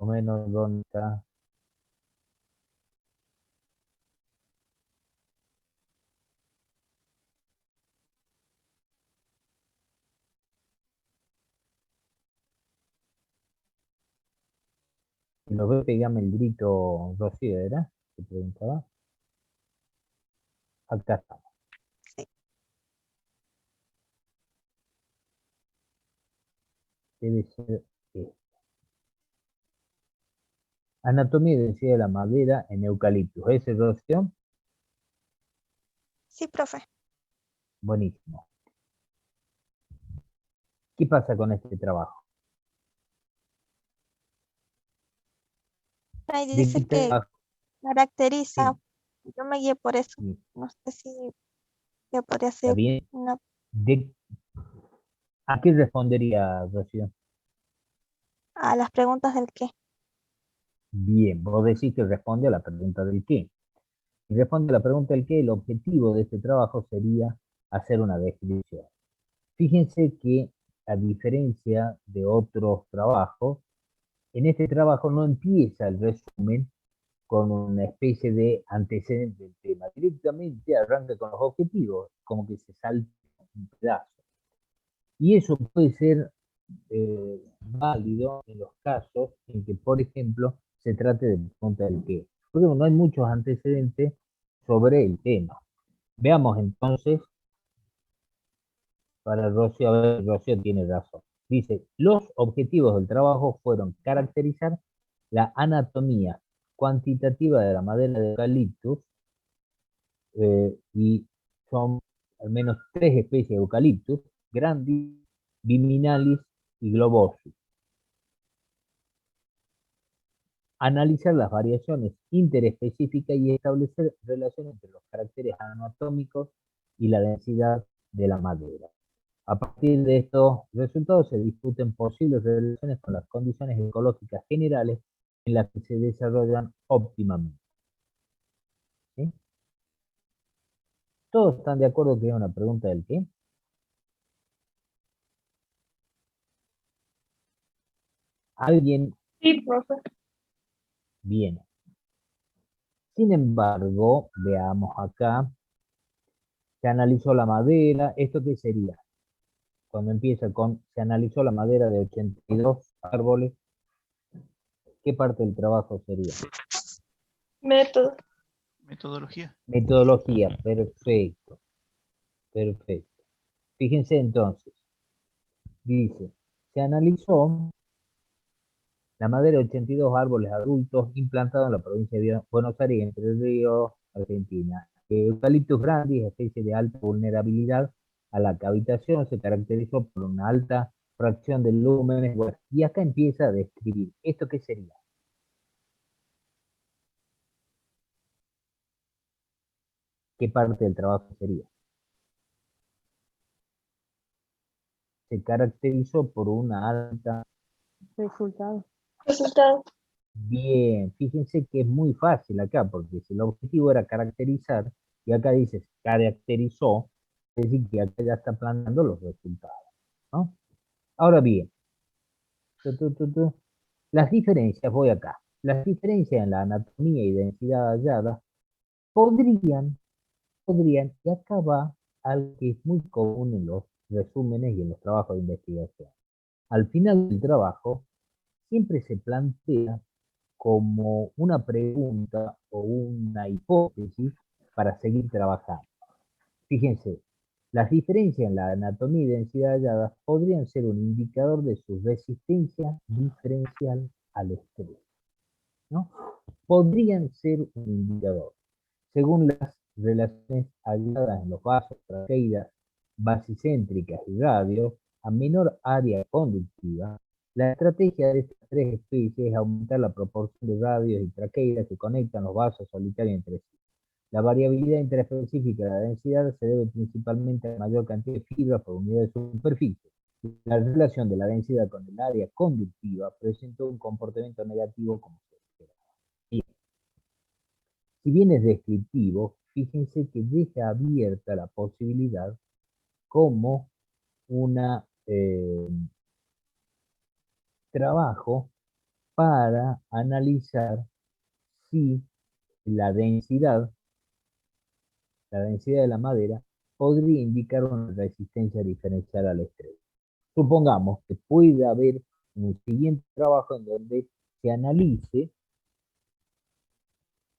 Menos, ¿dónde está? Si lo ve, pegame el grito, Rocío, ¿era? ¿Te preguntaba? Acá está. Sí. Debe ser este. Anatomía y densidad de la madera en eucaliptus. ¿Ese, Rocío? Sí, profe. Buenísimo. ¿Qué pasa con este trabajo? Ahí ¿De qué dice que trabajo? caracteriza. Sí, Yo me guié por eso. sí, No sé si ya podría ¿está ser bien? una ¿De, ¿A qué respondería, Rocío? a las preguntas del qué. Bien, vos decís que responde a la pregunta del qué. Y responde a la pregunta del qué, el objetivo de este trabajo sería hacer una descripción. Fíjense que, a diferencia de otros trabajos, en este trabajo no empieza el resumen con una especie de antecedente del tema. Directamente arranca con los objetivos, como que se salta un pedazo. Y eso puede ser válido en los casos en que, por ejemplo, se trate de pregunta del qué. Porque no hay muchos antecedentes sobre el tema. Veamos entonces, para Rocío, a ver, Rocío tiene razón. Dice, los objetivos del trabajo fueron caracterizar la anatomía cuantitativa de la madera de eucaliptus, y son al menos 3 especies de eucaliptus: grandis, viminalis y globosus. Analizar las variaciones interespecíficas y establecer relaciones entre los caracteres anatómicos y la densidad de la madera. A partir de estos resultados se discuten posibles relaciones con las condiciones ecológicas generales en las que se desarrollan óptimamente. ¿Sí? ¿Todos están de acuerdo que es una pregunta del qué? ¿Alguien Sí, profe. viene? Sin embargo, veamos acá, se analizó la madera. ¿Esto qué sería? Cuando empieza con, se analizó la madera de 82 árboles, ¿qué parte del trabajo sería? Método. Metodología. Metodología, perfecto, perfecto. Fíjense entonces, dice, se analizó la madera de 82 árboles adultos implantados en la provincia de Buenos Aires, Entre Ríos, Argentina. Eucaliptus grandis, especie de alta vulnerabilidad a la cavitación, se caracterizó por una alta fracción de lúmenes. Bueno, y acá empieza a describir. ¿Esto qué sería? ¿Qué parte del trabajo sería? Se caracterizó por una alta... Resultado. Resultado. Bien, fíjense que es muy fácil acá, porque si el objetivo era caracterizar, y acá dice caracterizó, es decir, que acá ya está planteando los resultados, ¿no? Ahora bien, las diferencias, voy acá, las diferencias en la anatomía y densidad hallada podrían, y acá va algo que es muy común en los resúmenes y en los trabajos de investigación. Al final del trabajo, siempre se plantea como una pregunta o una hipótesis para seguir trabajando. Fíjense, las diferencias en la anatomía y densidad halladas podrían ser un indicador de su resistencia diferencial al estrés, ¿no? Podrían ser un indicador. Según las relaciones halladas en los vasos, traqueidas, basicéntricas y radios, a menor área conductiva, la estrategia de estas 3 especies es aumentar la proporción de radios y traqueidas que conectan los vasos solitarios entre sí. La variabilidad interespecífica de la densidad se debe principalmente a la mayor cantidad de fibras por unidad de superficie. La relación de la densidad con el área conductiva presentó un comportamiento negativo como se espera. Si bien es descriptivo, fíjense que deja abierta la posibilidad como un trabajo para analizar si la densidad de la madera podría indicar una resistencia diferencial al estrés. Supongamos que puede haber un siguiente trabajo en donde se analice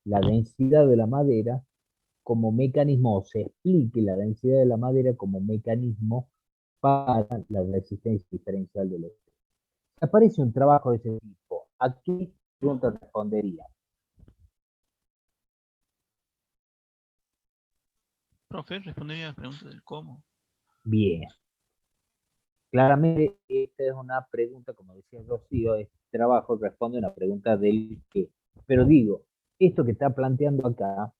la densidad de la madera como mecanismo, o se explique la densidad de la madera como mecanismo para la resistencia diferencial del estrés. Si aparece un trabajo de ese tipo, ¿a qué pregunta respondería? Profe, respondería a la pregunta del cómo. Bien. Claramente, esta es una pregunta, como decía Rocío, este trabajo responde a una pregunta del qué. Pero digo, esto que está planteando acá,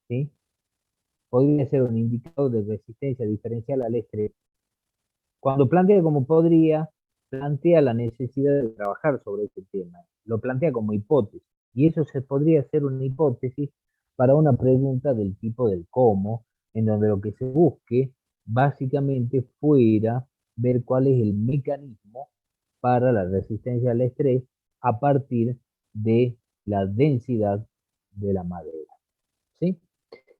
¿sí? Podría ser un indicador de resistencia diferencial al estrés. Cuando plantea como podría, plantea la necesidad de trabajar sobre este tema. Lo plantea como hipótesis. Y eso se podría hacer una hipótesis para una pregunta del tipo del cómo, en donde lo que se busque básicamente fuera ver cuál es el mecanismo para la resistencia al estrés a partir de la densidad de la madera. ¿Sí?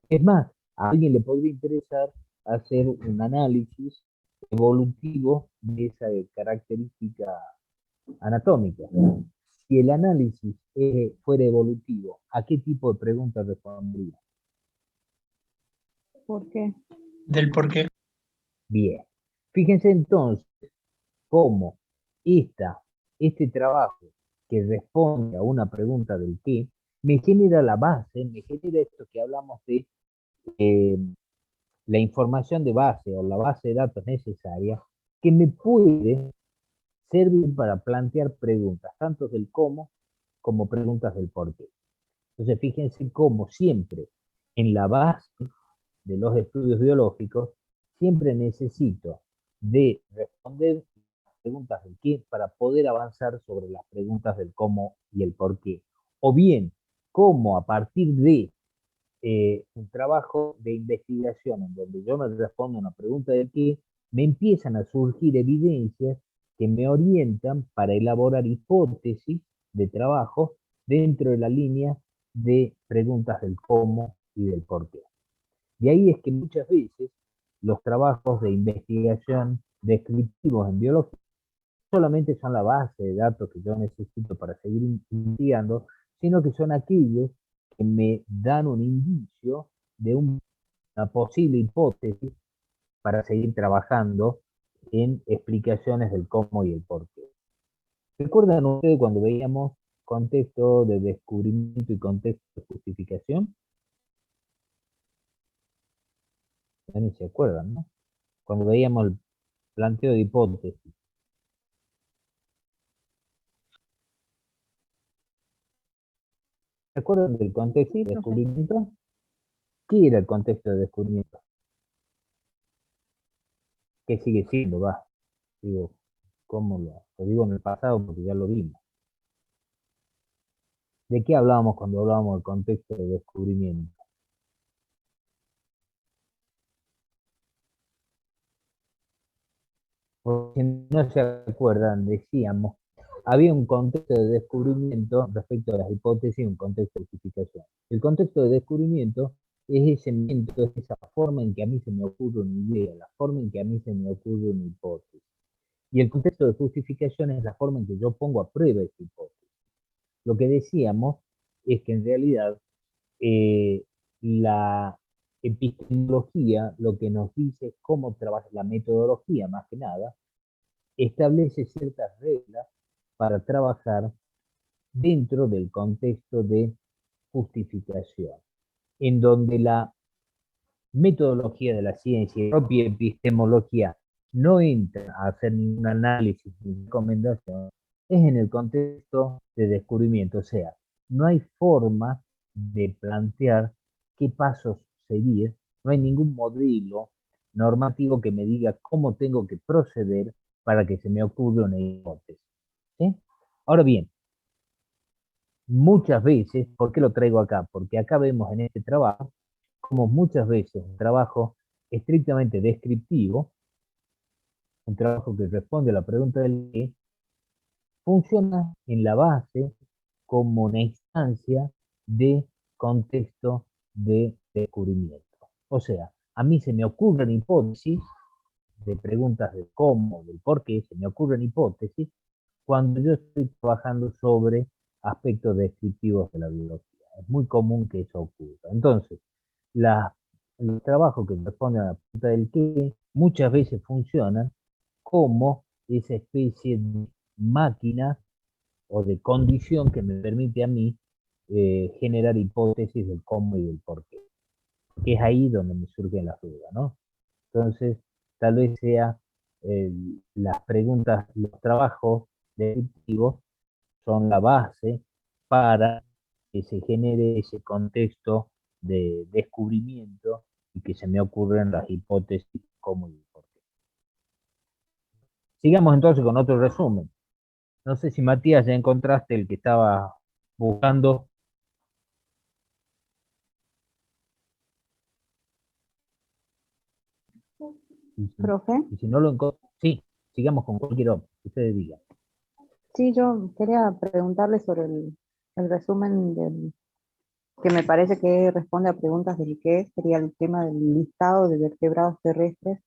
Es más, a alguien le podría interesar hacer un análisis evolutivo de esa característica anatómica. Si el análisis fuera evolutivo, ¿a qué tipo de pregunta respondería? ¿Por qué? Del por qué. Bien. Fíjense entonces cómo este trabajo que responde a una pregunta del qué, me genera la base, me genera esto que hablamos de la información de base o la base de datos necesaria que me puede servir para plantear preguntas, tanto del cómo como preguntas del por qué. Entonces, fíjense cómo siempre en la base de los estudios biológicos, siempre necesito de responder preguntas del qué para poder avanzar sobre las preguntas del cómo y el por qué. O bien, cómo a partir de un trabajo de investigación en donde yo me respondo una pregunta del qué, me empiezan a surgir evidencias que me orientan para elaborar hipótesis de trabajo dentro de la línea de preguntas del cómo y del por qué. Y ahí es que muchas veces los trabajos de investigación descriptivos en biología solamente son la base de datos que yo necesito para seguir investigando, sino que son aquellos que me dan un indicio de una posible hipótesis para seguir trabajando en explicaciones del cómo y el por qué. ¿Recuerdan ustedes cuando veíamos contexto de descubrimiento y contexto de justificación? Ya ni se acuerdan, ¿no? Cuando veíamos el planteo de hipótesis. ¿Se acuerdan del contexto Sí, de profe. descubrimiento? ¿Qué era el contexto de descubrimiento? ¿Qué sigue siendo? Va. Digo, ¿cómo lo digo en el pasado? Porque ya lo vimos. ¿De qué hablábamos cuando hablábamos del contexto de descubrimiento? Porque no se acuerdan, decíamos, había un contexto de descubrimiento respecto a las hipótesis y un contexto de justificación. El contexto de descubrimiento es ese momento, es esa forma en que a mí se me ocurre una idea, la forma en que a mí se me ocurre una hipótesis. Y el contexto de justificación es la forma en que yo pongo a prueba esa hipótesis. Lo que decíamos es que en realidad la epistemología lo que nos dice es cómo trabaja la metodología, más que nada, establece ciertas reglas para trabajar dentro del contexto de justificación, en donde la metodología de la ciencia y la propia epistemología no entra a hacer ningún análisis ni recomendación, es en el contexto de descubrimiento. O sea, no hay forma de plantear qué pasos seguir, no hay ningún modelo normativo que me diga cómo tengo que proceder para que se me ocurra una hipótesis. ¿Sí? Ahora bien, muchas veces, ¿por qué lo traigo acá? Porque acá vemos en este trabajo como muchas veces un trabajo estrictamente descriptivo, un trabajo que responde a la pregunta del qué, funciona en la base como una instancia de contexto de descubrimiento. O sea, a mí se me ocurren hipótesis de preguntas de cómo, del por qué, se me ocurren hipótesis cuando yo estoy trabajando sobre aspectos descriptivos de la biología. Es muy común que eso ocurra. Entonces, los trabajos que responden a la pregunta del qué muchas veces funcionan como esa especie de máquina o de condición que me permite a mí generar hipótesis del cómo y del por qué. Que es ahí donde me surgen las dudas, ¿no? Entonces, tal vez sea las preguntas, los trabajos descriptivos son la base para que se genere ese contexto de descubrimiento y que se me ocurran las hipótesis cómo y por qué. Sigamos entonces con otro resumen. No sé si Matías ya encontraste el que estaba buscando. Profe, Y si no lo encuentro, sí, sigamos con cualquier otro, que ustedes digan. sí, yo quería preguntarle sobre el resumen que me parece que responde a preguntas del qué, sería el tema del listado de vertebrados terrestres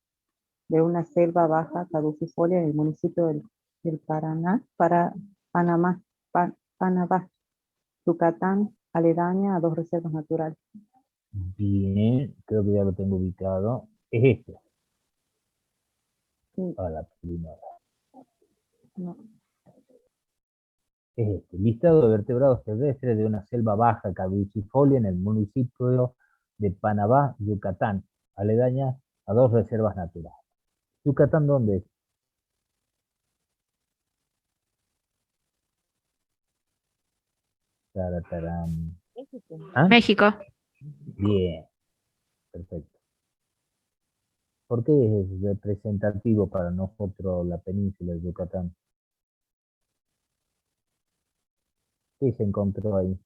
de una selva baja caducifolia en el municipio del Paraná, Panamá, Panamá, Yucatán, aledaña a 2 reservas naturales. Bien, creo que ya lo tengo ubicado. Es este. Sí, A la primera. no, Es este. Listado de vertebrados terrestres de una selva baja caducifolia en el municipio de Panamá, Yucatán, aledaña a 2 reservas naturales. ¿Yucatán dónde es? Taratarán. ¿Ah? México. Bien, perfecto. ¿Por qué es representativo para nosotros la península de Yucatán? ¿Qué se encontró ahí?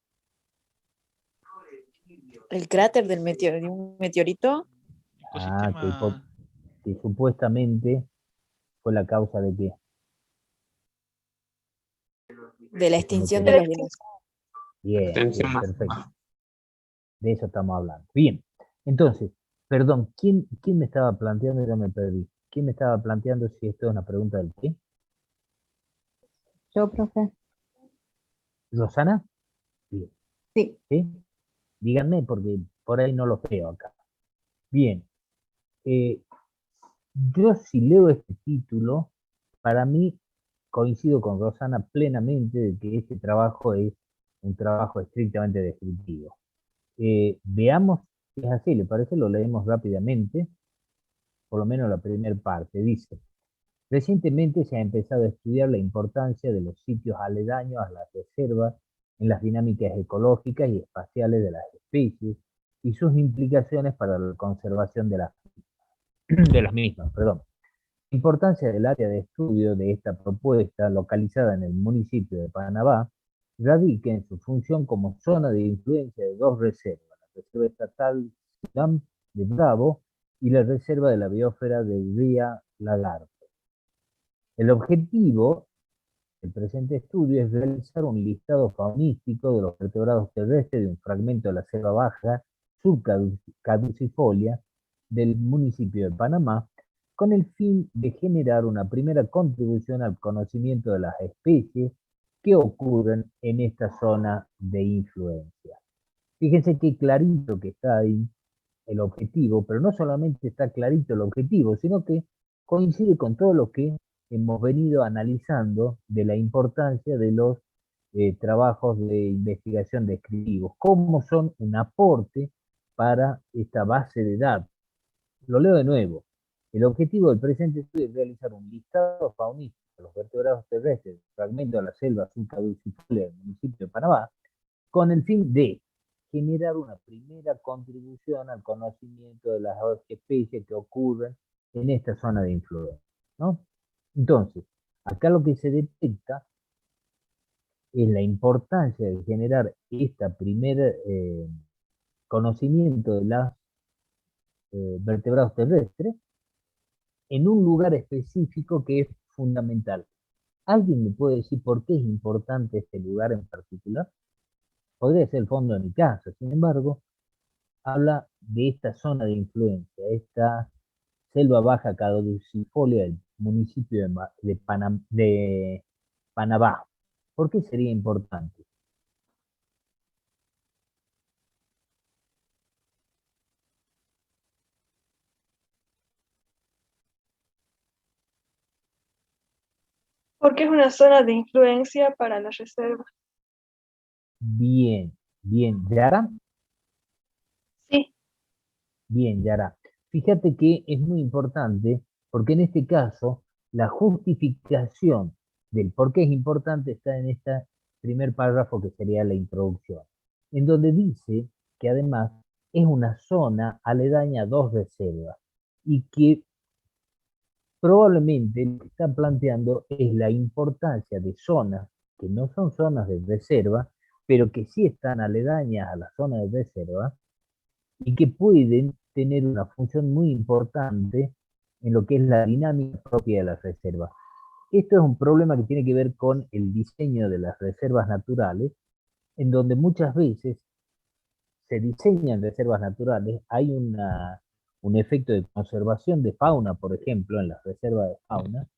El cráter de un meteorito Ah, Ecosistema, que supuestamente fue la causa de qué? de la Ese extinción de meteorito. los dinosaurios. Bien, Atención bien, más. perfecto. De eso estamos hablando. Bien, entonces, perdón, ¿quién me estaba planteando? Ya me perdí. ¿Quién me estaba planteando si esto es una pregunta del qué? yo, profe, ¿Rosana? Bien, sí, ¿sí? Díganme porque por ahí no lo veo acá. Bien, eh, yo si leo este título, para mí coincido con Rosana plenamente de que este trabajo es un trabajo estrictamente descriptivo. Veamos si es así, ¿le parece? Lo leemos rápidamente, por lo menos la primera parte. Dice, recientemente se ha empezado a estudiar la importancia de los sitios aledaños a las reservas en las dinámicas ecológicas y espaciales de las especies y sus implicaciones para la conservación de las mismas. Perdón. La importancia del área de estudio de esta propuesta, localizada en el municipio de Panamá, radica en su función como zona de influencia de 2 reservas, la Reserva Estatal Silam de Bravo y la Reserva de la Biosfera de Ría Lagarto. El objetivo del presente estudio es realizar un listado faunístico de los vertebrados terrestres de un fragmento de la selva baja subcaducifolia del municipio de Panamá, con el fin de generar una primera contribución al conocimiento de las especies que ocurren en esta zona de influencia. Fíjense qué clarito que está ahí el objetivo, pero no solamente está clarito el objetivo, sino que coincide con todo lo que hemos venido analizando de la importancia de los trabajos de investigación descriptivos, cómo son un aporte para esta base de datos. Lo leo de nuevo. El objetivo del presente estudio es realizar un listado faunístico de los vertebrados terrestres, fragmentos de la selva subcaducifolia del municipio de Panamá, con el fin de generar una primera contribución al conocimiento de las especies que ocurren en esta zona de influencia, ¿no? Entonces, acá lo que se detecta es la importancia de generar este primer conocimiento de los vertebrados terrestres en un lugar específico que es fundamental. ¿Alguien me puede decir por qué es importante este lugar en particular? Podría ser el fondo de mi casa, sin embargo, habla de esta zona de influencia, esta selva baja caducifolia del municipio de Panamá. ¿Por qué sería importante? Porque es una zona de influencia para la reserva. Bien, bien. ¿Yara? Sí, Bien, Yara. Fíjate que es muy importante porque en este caso la justificación del por qué es importante está en este primer párrafo que sería la introducción, en donde dice que además es una zona aledaña a dos reservas y que probablemente lo que está planteando es la importancia de zonas que no son zonas de reserva, pero que sí están aledañas a la zona de reserva y que pueden tener una función muy importante en lo que es la dinámica propia de las reservas. Esto es un problema que tiene que ver con el diseño de las reservas naturales, en donde muchas veces se diseñan reservas naturales, hay un efecto de conservación de fauna, por ejemplo, en las reservas de fauna,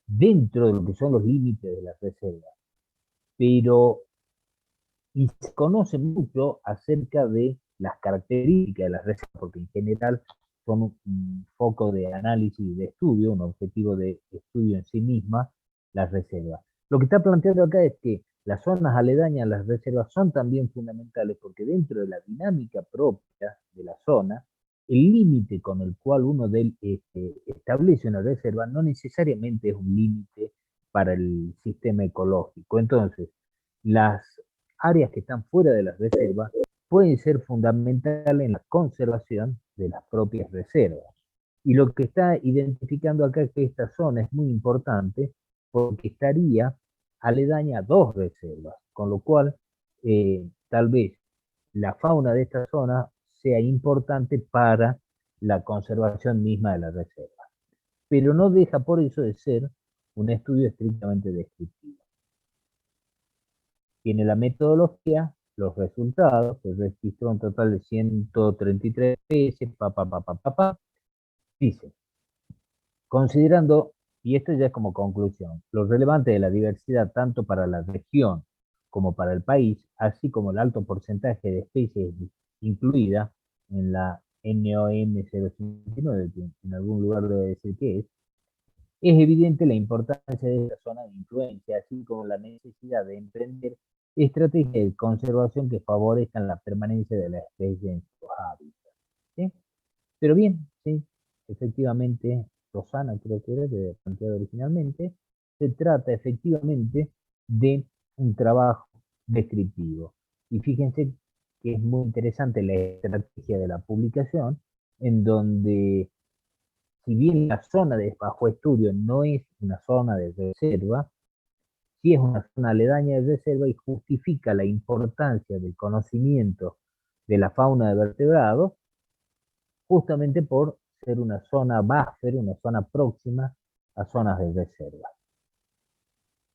dentro de lo que son los límites de las reservas. Pero, y se conoce mucho acerca de las características de las reservas, porque en general son un foco de análisis y de estudio, un objetivo de estudio en sí misma, las reservas. Lo que está planteando acá es que las zonas aledañas a las reservas son también fundamentales porque dentro de la dinámica propia de la zona, el límite con el cual uno establece una reserva no necesariamente es un límite para el sistema ecológico. Entonces, las áreas que están fuera de las reservas pueden ser fundamentales en la conservación de las propias reservas. Y lo que está identificando acá es que esta zona es muy importante porque estaría aledaña a dos reservas, con lo cual tal vez la fauna de esta zona sea importante para la conservación misma de la reserva. Pero no deja por eso de ser un estudio estrictamente descriptivo. Tiene la metodología, los resultados, se registró un total de 133 especies, dice, considerando, y esto ya es como conclusión, lo relevante de la diversidad tanto para la región como para el país, así como el alto porcentaje de especies incluidas en la NOM 059, que en algún lugar debe decir que es evidente la importancia de esta zona de influencia, así como la necesidad de emprender estrategias de conservación que favorezcan la permanencia de la especie en sus hábitats. ¿Sí? Pero bien, sí, efectivamente, Rosana creo que era que planteado originalmente, se trata efectivamente de un trabajo descriptivo. Y fíjense que es muy interesante la estrategia de la publicación, en donde si bien la zona de bajo estudio no es una zona de reserva, sí es una zona aledaña de reserva y justifica la importancia del conocimiento de la fauna de vertebrados, justamente por ser una zona buffer, una zona próxima a zonas de reserva.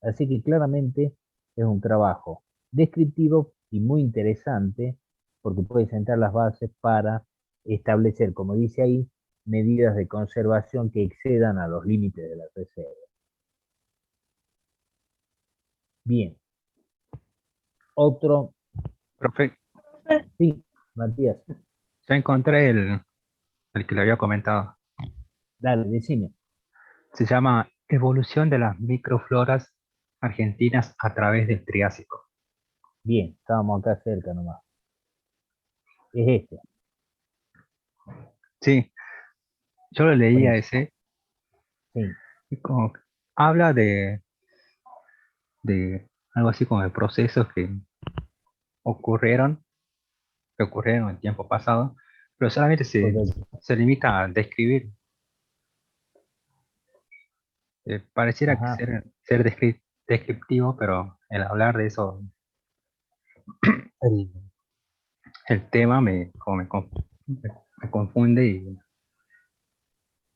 Así que claramente es un trabajo descriptivo y muy interesante porque puede sentar las bases para establecer, como dice ahí, medidas de conservación que excedan a los límites de la reserva. Bien. Otro. Profe, Sí, Matías. ya encontré el que le había comentado. Dale, decime. Se llama Evolución de las microfloras argentinas a través del Triásico. Bien, estábamos acá cerca nomás. Es este. Sí, yo lo leía Bueno, ese. sí. Y como habla de algo así como de procesos que ocurrieron en tiempo pasado, pero solamente Correcto. se limita a describir. Pareciera que Ajá. ser descriptivo, pero el hablar de eso, el tema me confunde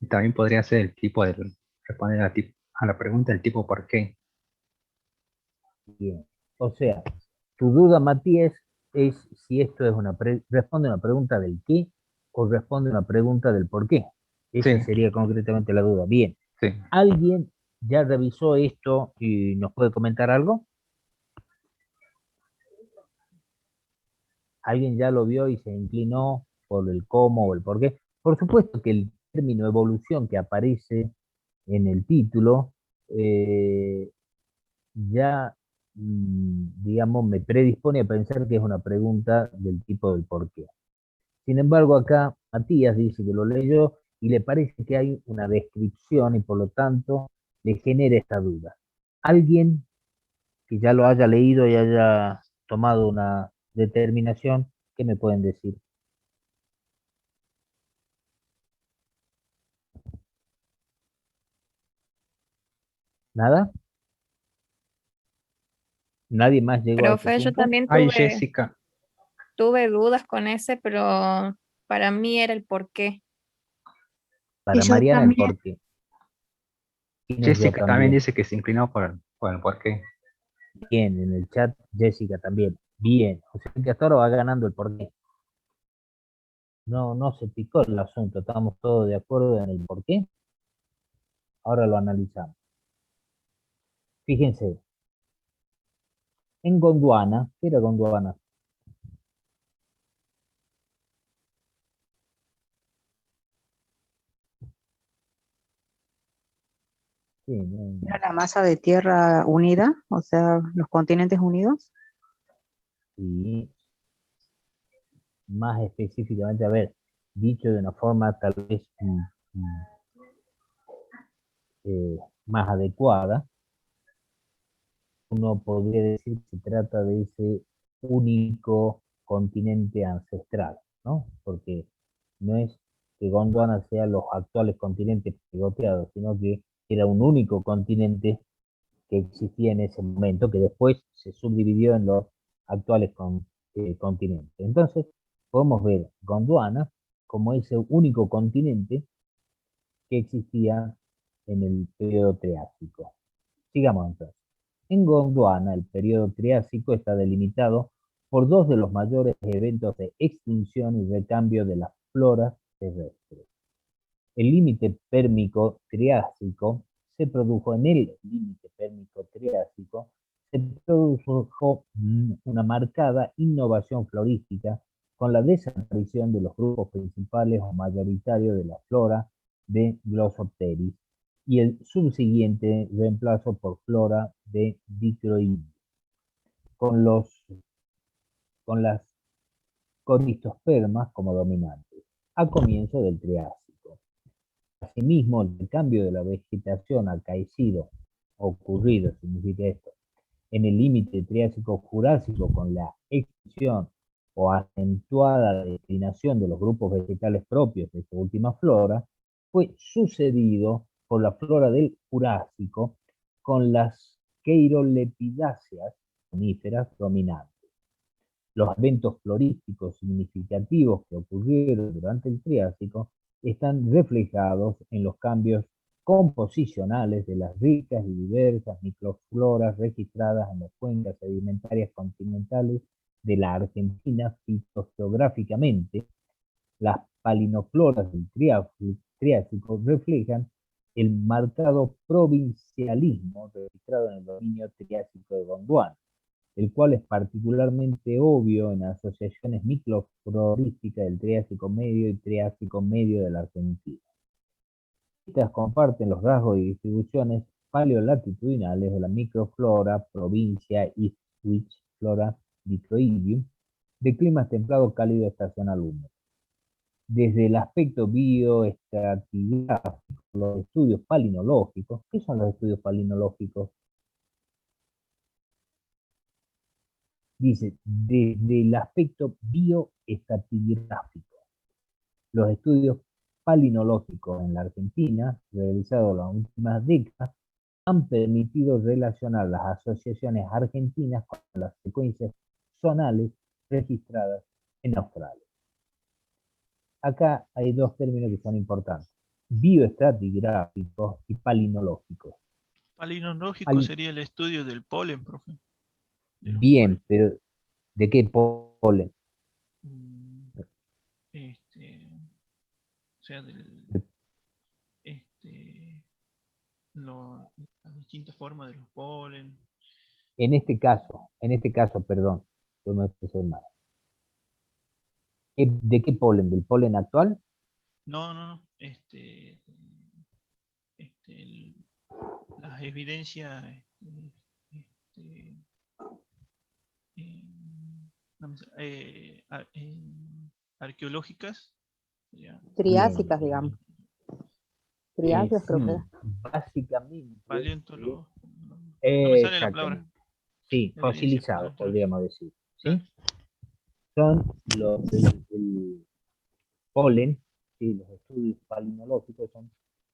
y también podría ser el tipo de responder a la pregunta del tipo ¿por qué? Bien. O sea, tu duda, Matías, es si esto es responde a una pregunta del qué o responde a una pregunta del por qué. Esa Sí, sería concretamente la duda. Bien. sí. Alguien ¿Ya revisó esto y nos puede comentar algo? ¿Alguien ya lo vio y se inclinó por el cómo o el por qué? Por supuesto que el término evolución que aparece en el título ya, digamos, me predispone a pensar que es una pregunta del tipo del por qué. Sin embargo, acá Matías dice que lo leyó y le parece que hay una descripción y por lo tanto le genera esta duda. ¿Alguien que ya lo haya leído y haya tomado una determinación, qué me pueden decir? ¿Nada? ¿Nadie más llegó a ese Profe, yo punto? también Ay, Jessica. tuve dudas con ese, pero para mí era el por qué. Y Para yo Mariana, el también, por qué. Inés, yo Jessica también también. dice que se inclinó por el por qué. Bien, en el chat, Jessica también. Bien. O sea que hasta ahora va ganando el por qué. No, no se picó el asunto, estamos todos de acuerdo en el por qué. Ahora lo analizamos. Fíjense, en Gondwana, ¿qué era Gondwana? Sí, era la masa de tierra unida, o sea, los continentes unidos. sí, más específicamente, a ver, dicho de una forma tal vez eh, más adecuada, uno podría decir que se trata de ese único continente ancestral, ¿no? Porque no es que Gondwana sea los actuales continentes pivoteados, sino que era un único continente que existía en ese momento, que después se subdividió en los actuales continentes. Entonces, podemos ver Gondwana como ese único continente que existía en el periodo Triásico. Sigamos entonces. En Gondwana, el periodo Triásico está delimitado por dos de los mayores eventos de extinción y recambio de las floras terrestres. El límite pérmico Triásico se produjo en el límite pérmico Triásico, se produjo una marcada innovación florística con la desaparición de los grupos principales o mayoritarios de la flora de Glossopteris y el subsiguiente reemplazo por flora de Dicroides, con, con las coristospermas como dominantes, a comienzo del Triásico. Asimismo, el cambio de la vegetación acaecido, ocurrido, significa esto, en el límite Triásico-Jurásico con la extinción o acentuada declinación de los grupos vegetales propios de esta última flora, fue sucedido por la flora del Jurásico con las queirolepidáceas coníferas dominantes. Los eventos florísticos significativos que ocurrieron durante el Triásico están reflejados en los cambios composicionales de las ricas y diversas microfloras registradas en las cuencas sedimentarias continentales de la Argentina fitogeográficamente. Las palinofloras del Triásico reflejan el marcado provincialismo registrado en el dominio Triásico de Gondwana, el cual es particularmente obvio en asociaciones microflorísticas del Triásico Medio y Triásico Medio de la Argentina. Estas comparten los rasgos y distribuciones paleolatitudinales de la microflora provincia Ipswich, flora dicroidium, de climas templado cálido estacional húmedo. Desde el aspecto bioestratigráfico, los estudios palinológicos, ¿qué son los estudios palinológicos? Dice, desde el aspecto bioestratigráfico, los estudios palinológicos en la Argentina, realizados en las últimas décadas, han permitido relacionar las asociaciones argentinas con las secuencias zonales registradas en Australia. Acá hay dos términos que son importantes, bioestratigráficos y palinológicos. Palinológico sería el estudio del polen, profe. Bien, pero ¿de qué polen? O sea, las distintas formas de los polen. En este caso, perdón, yo me expresé mal. ¿De qué polen? ¿Del polen actual? No. Las evidencias no me sale, arqueológicas. Ya. Triásicas, digamos. Triásidas, creo que Sí, era. básicamente. Paleontólogo. No me sale la palabra. Exactamente. Sí, Evidencia fosilizados, paleontológica. podríamos decir. ¿sí? Claro. Son el polen, ¿sí? Los estudios palinológicos son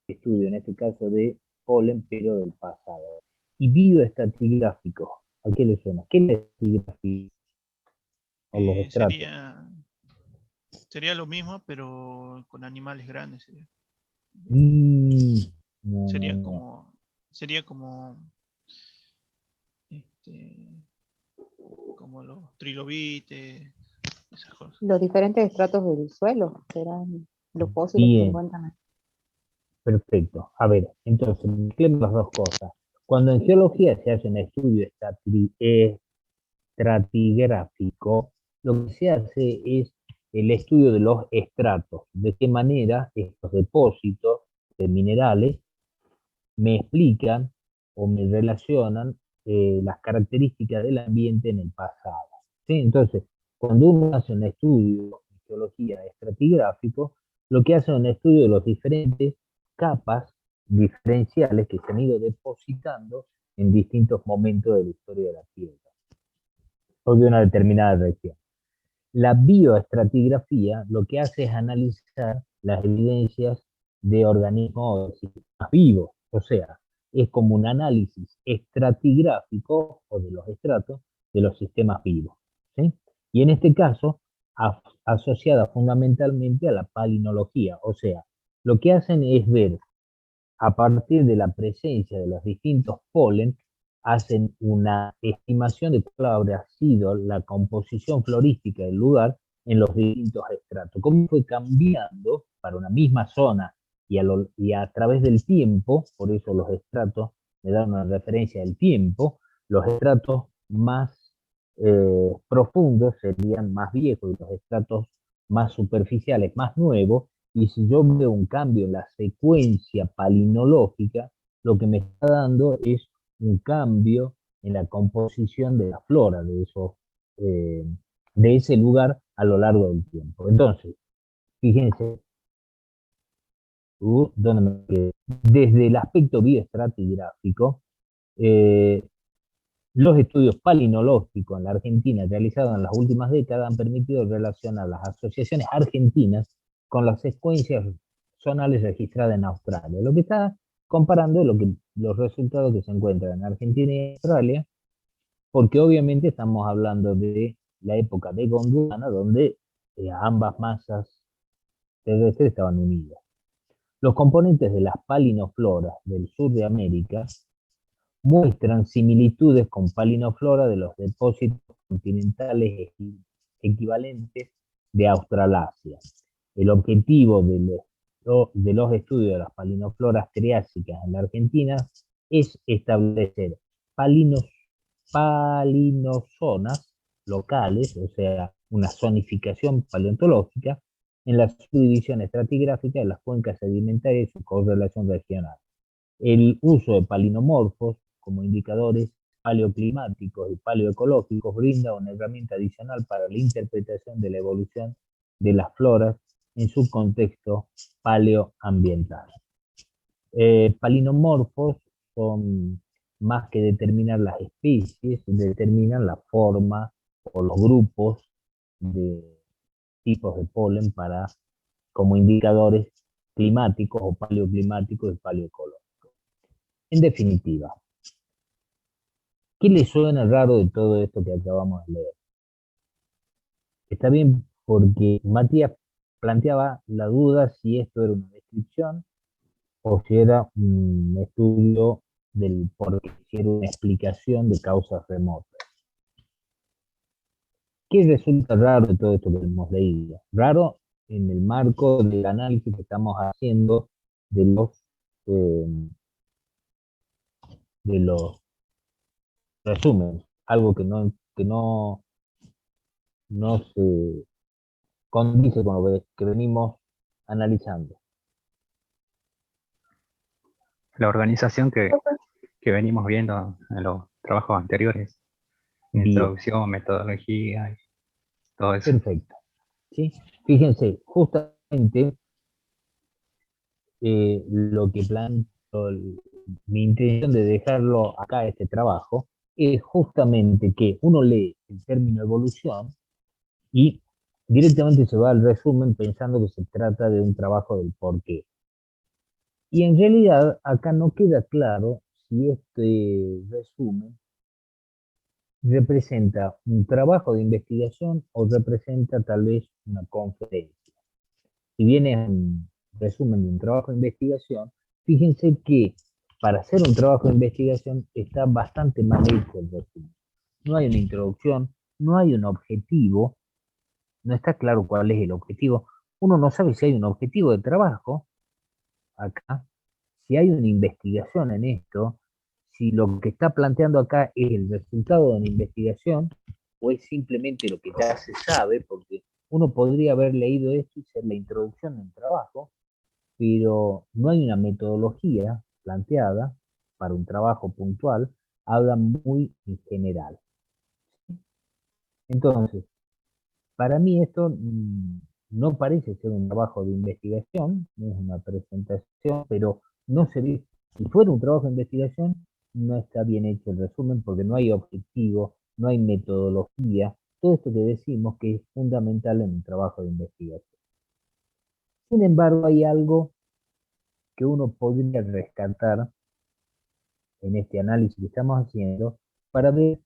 estudios, en este caso, de polen, pero del pasado. Y bioestratigráficos, ¿a qué le suena? ¿Qué es la estratigrafía? O los estratos. Sería lo mismo, pero con animales grandes. Sería, No, sería no, no. como, sería como, como los trilobites, esas cosas. Los diferentes estratos del suelo serán los fósiles que se Bien, encuentran ahí. perfecto. A ver, entonces, mezclemos las dos cosas. Cuando en geología se hace un estudio estratigráfico, lo que se hace es el estudio de los estratos, de qué manera estos depósitos de minerales me explican o me relacionan las características del ambiente en el pasado. ¿sí? Entonces, cuando uno hace un estudio de geología estratigráfico, lo que hace es un estudio de las diferentes capas diferenciales que se han ido depositando en distintos momentos de la historia de la Tierra o de una determinada región. La bioestratigrafía lo que hace es analizar las evidencias de organismos o sistemas vivos, o sea, es como un análisis estratigráfico o de los estratos de los sistemas vivos. ¿sí? Y en este caso, asociada fundamentalmente a la palinología, o sea, lo que hacen es ver a partir de la presencia de los distintos polen, hacen una estimación de cuál habrá sido la composición florística del lugar en los distintos estratos. Cómo fue cambiando para una misma zona y a través del tiempo, por eso los estratos me dan una referencia del tiempo, los estratos más profundos serían más viejos y los estratos más superficiales, más nuevos, y si yo veo un cambio en la secuencia palinológica, lo que me está dando es un cambio en la composición de la flora de ese lugar a lo largo del tiempo. Entonces, fíjense, ¿dónde me quedé? Desde el aspecto bioestratigráfico, los estudios palinológicos en la Argentina realizados en las últimas décadas han permitido relacionar las asociaciones argentinas con las secuencias zonales registradas en Australia. Lo que está comparando es los resultados que se encuentran en Argentina y Australia, porque obviamente estamos hablando de la época de Gondwana, donde ambas masas terrestres estaban unidas. Los componentes de las palinofloras del sur de América muestran similitudes con palinoflora de los depósitos continentales equivalentes de Australasia. El objetivo de los estudios de las palinofloras triásicas en la Argentina es establecer palinozonas locales, o sea, una zonificación paleontológica en la subdivisión estratigráfica de las cuencas sedimentarias y su correlación regional. El uso de palinomorfos como indicadores paleoclimáticos y paleoecológicos brinda una herramienta adicional para la interpretación de la evolución de las floras en su contexto paleoambiental. Palinomorfos son más que determinar las especies, determinan la forma o los grupos de tipos de polen como indicadores climáticos o paleoclimáticos y paleoecológicos. En definitiva, ¿qué le suena raro de todo esto que acabamos de leer? Está bien porque Matías planteaba la duda si esto era una descripción o si era un estudio si era una explicación de causas remotas. ¿Qué resulta raro de todo esto que hemos leído? Raro en el marco del análisis que estamos haciendo de los de los resúmenes, algo no se condice con lo que venimos analizando. La organización Profe, que venimos viendo en los trabajos anteriores, Bien, introducción, metodología y todo eso. perfecto. ¿Sí? Fíjense, justamente lo que planteo, mi intención de dejarlo acá, este trabajo, es justamente que uno lee el término evolución y directamente se va al resumen pensando que se trata de un trabajo del porqué. Y en realidad acá no queda claro si este resumen representa un trabajo de investigación o representa tal vez una conferencia. Si bien es un resumen de un trabajo de investigación, fíjense que para hacer un trabajo de investigación está bastante mal hecho el resumen. No hay una introducción, no hay un objetivo, no está claro cuál es el objetivo. Uno no sabe si hay un objetivo de trabajo acá, si hay una investigación en esto, si lo que está planteando acá es el resultado de una investigación o es simplemente lo que ya se sabe, porque uno podría haber leído esto y ser la introducción de un trabajo, pero no hay una metodología planteada para un trabajo puntual, habla muy en general. Entonces, para mí esto no parece ser un trabajo de investigación, no es una presentación, pero no se ve, si fuera un trabajo de investigación, no está bien hecho el resumen porque no hay objetivo, no hay metodología, todo esto que decimos que es fundamental en un trabajo de investigación. Sin embargo, hay algo que uno podría rescatar en este análisis que estamos haciendo para ver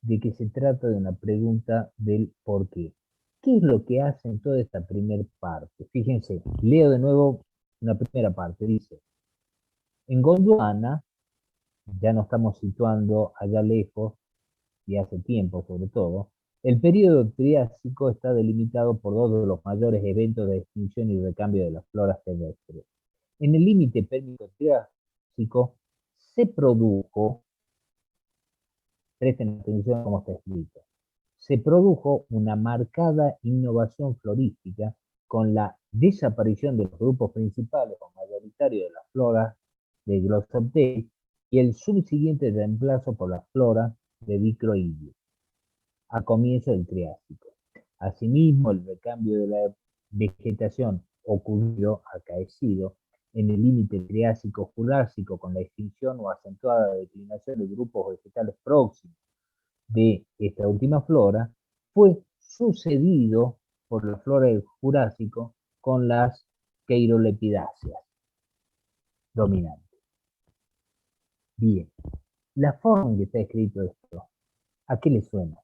de que se trata de una pregunta del por qué. ¿Qué es lo que hace en toda esta primera parte? Fíjense, leo de nuevo una primera parte. Dice, en Gondwana, ya nos estamos situando allá lejos y hace tiempo sobre todo, el periodo Triásico está delimitado por dos de los mayores eventos de extinción y recambio de las floras terrestres. En el límite pérmico Triásico se produjo, presten atención a cómo está escrito, se produjo una marcada innovación florística con la desaparición de los grupos principales o mayoritarios de las floras de Glossopteris y el subsiguiente reemplazo por las floras de Dicroides a comienzo del Triásico. Asimismo, el recambio de la vegetación ocurrió acaecido en el límite Triásico-Jurásico con la extinción o acentuada declinación de grupos vegetales próximos de esta última flora, fue sucedido por la flora del Jurásico con las queirolepidáceas dominantes. Bien, la forma en que está escrito esto, ¿a qué le suena?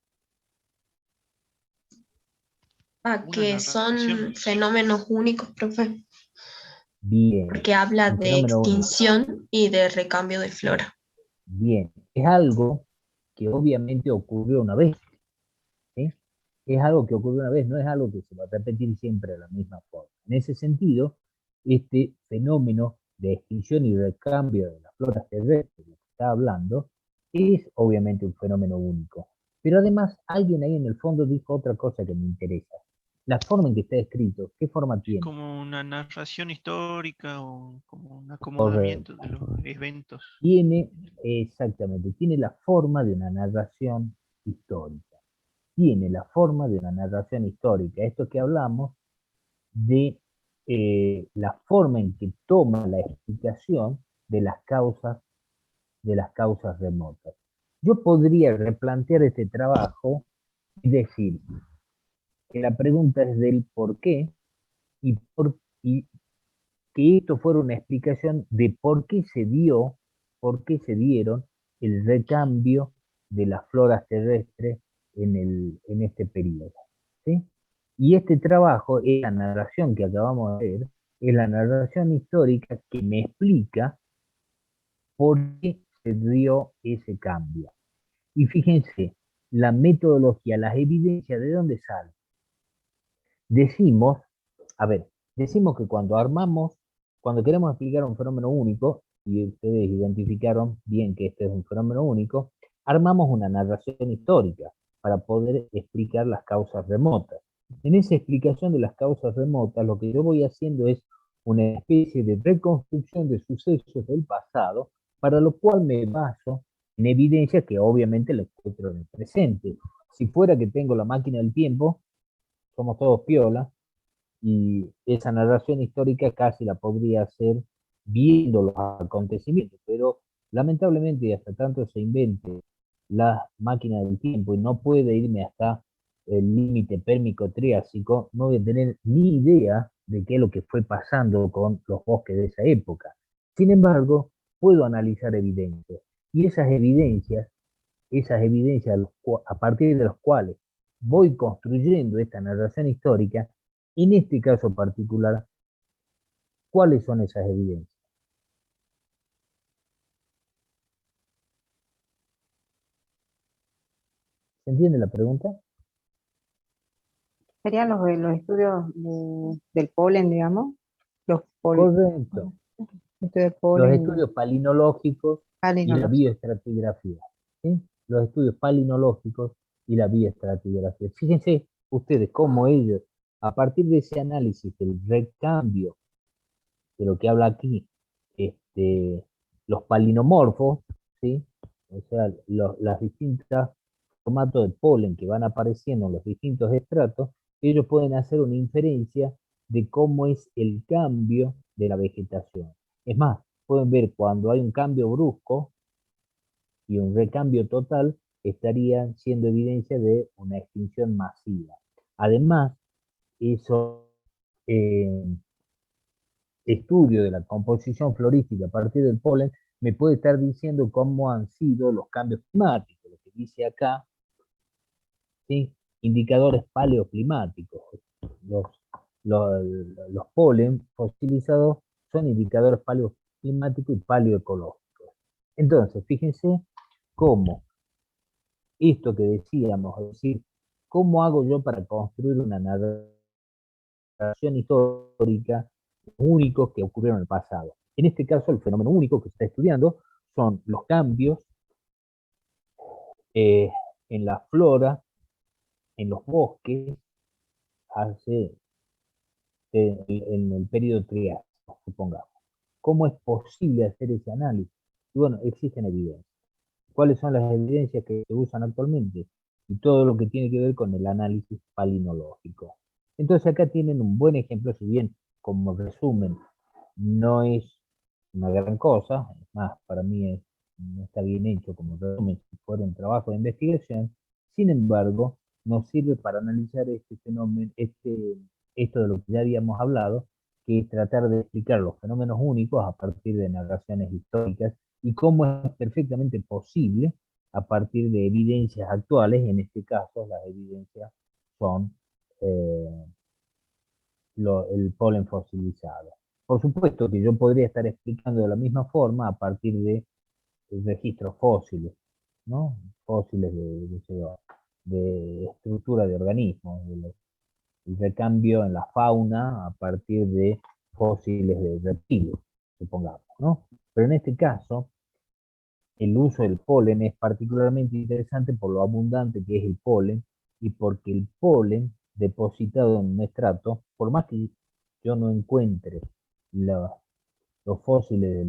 A que son fenómenos únicos, profe, Bien, porque habla un de fenómeno único. extinción y de recambio de flora. Bien, es algo que obviamente ocurrió una vez, ¿sí? Es algo que ocurrió una vez, no es algo que se va a repetir siempre de la misma forma. En ese sentido, este fenómeno de extinción y recambio de las floras terrestres de lo que está hablando es obviamente un fenómeno único. Pero además, alguien ahí en el fondo dijo otra cosa que me interesa. La forma en que está escrito, ¿qué forma tiene? Como una narración histórica o como un Correcto. acomodamiento de los eventos. Tiene, exactamente, tiene la forma de una narración histórica. Tiene la forma de una narración histórica. Esto que hablamos de la forma en que toma la explicación de las causas remotas. Yo podría replantear este trabajo y decir que la pregunta es del por qué y que esto fuera una explicación de por qué se dieron el recambio de las floras terrestres en este periodo. ¿Sí? Y este trabajo, es la narración que acabamos de ver, es la narración histórica que me explica por qué se dio ese cambio. Y fíjense, la metodología, las evidencias, ¿de dónde salen? Decimos que cuando queremos explicar un fenómeno único, y ustedes identificaron bien que este es un fenómeno único, armamos una narración histórica para poder explicar las causas remotas. En esa explicación de las causas remotas, lo que yo voy haciendo es una especie de reconstrucción de sucesos del pasado, para lo cual me baso en evidencia que obviamente la encuentro en el presente. Si fuera que tengo la máquina del tiempo, somos todos piola, y esa narración histórica casi la podría hacer viendo los acontecimientos, pero lamentablemente hasta tanto se invente la máquina del tiempo y no puede irme hasta el límite pérmico-triásico, no voy a tener ni idea de qué es lo que fue pasando con los bosques de esa época. Sin embargo, puedo analizar evidencias, y esas evidencias a partir de los cuales voy construyendo esta narración histórica, en este caso particular, ¿cuáles son esas evidencias? ¿Se entiende la pregunta? Serían los estudios del polen, digamos. Correcto. Estudios del Los polen. estudios palinológicos y la bioestratigrafía. ¿Sí? Los estudios palinológicos y la bioestratigrafía. Fíjense ustedes cómo ellos, a partir de ese análisis del recambio de lo que habla aquí, los palinomorfos, ¿sí? O sea, las distintas formatos de polen que van apareciendo en los distintos estratos, ellos pueden hacer una inferencia de cómo es el cambio de la vegetación. Es más, pueden ver cuando hay un cambio brusco y un recambio total, estarían siendo evidencia de una extinción masiva. Además, eso estudio de la composición florística a partir del polen me puede estar diciendo cómo han sido los cambios climáticos, lo que dice acá, ¿sí? Indicadores paleoclimáticos. Los, los polen fosilizados son indicadores paleoclimáticos y paleoecológicos. Entonces, fíjense cómo esto que decíamos, es decir, ¿cómo hago yo para construir una narración histórica únicos que ocurrieron en el pasado? En este caso, el fenómeno único que se está estudiando son los cambios en la flora, en los bosques, en el periodo triásico, supongamos. ¿Cómo es posible hacer ese análisis? Y bueno, existen evidencias. ¿Cuáles son las evidencias que se usan actualmente? Y todo lo que tiene que ver con el análisis palinológico. Entonces acá tienen un buen ejemplo, si bien como resumen no es una gran cosa, es más, para mí no está bien hecho como resumen si fuera un trabajo de investigación. Sin embargo, nos sirve para analizar este fenómeno, esto de lo que ya habíamos hablado, que es tratar de explicar los fenómenos únicos a partir de narraciones históricas y cómo es perfectamente posible a partir de evidencias actuales. En este caso, las evidencias son el polen fosilizado. Por supuesto que yo podría estar explicando de la misma forma a partir de registros fósiles, ¿no? Fósiles de estructura de organismos, el recambio en la fauna a partir de fósiles de reptiles, supongamos, ¿no? Pero en este caso, el uso del polen es particularmente interesante por lo abundante que es el polen y porque el polen depositado en un estrato, por más que yo no encuentre los fósiles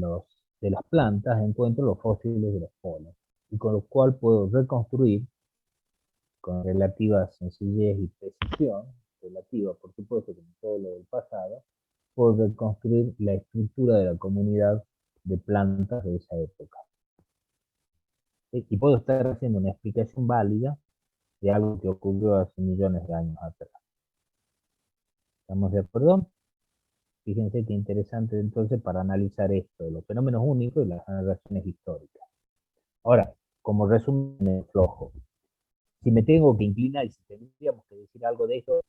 de las plantas, encuentro los fósiles de los polen, y con lo cual puedo reconstruir con relativa sencillez y precisión, relativa por supuesto como todo lo del pasado, puedo reconstruir la estructura de la comunidad de plantas de esa época. Y puedo estar haciendo una explicación válida de algo que ocurrió hace millones de años atrás. ¿Estamos de acuerdo? Fíjense qué interesante entonces para analizar esto, de los fenómenos únicos y las narraciones históricas. Ahora, como resumen flojo, si me tengo que inclinar y si tendríamos que decir algo de esto,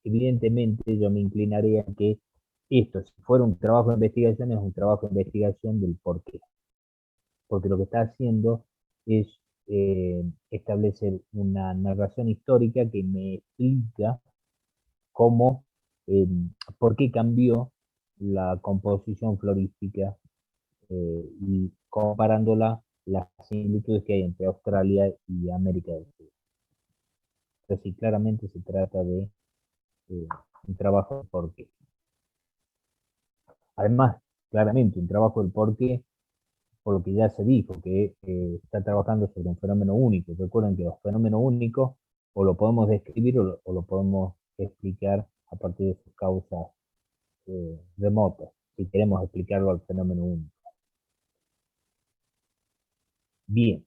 evidentemente yo me inclinaría a que esto, si fuera un trabajo de investigación, es un trabajo de investigación del porqué. Porque lo que está haciendo es establecer una narración histórica que me explica cómo, por qué cambió la composición florística y comparándola las similitudes que hay entre Australia y América del Sur. Entonces, sí, claramente se trata de un trabajo de porqué. Además, claramente, un trabajo de porqué, por lo que ya se dijo, que está trabajando sobre un fenómeno único. Recuerden que los fenómenos únicos o lo podemos describir o lo podemos explicar a partir de sus causas remotas, si queremos explicarlo al fenómeno único. Bien.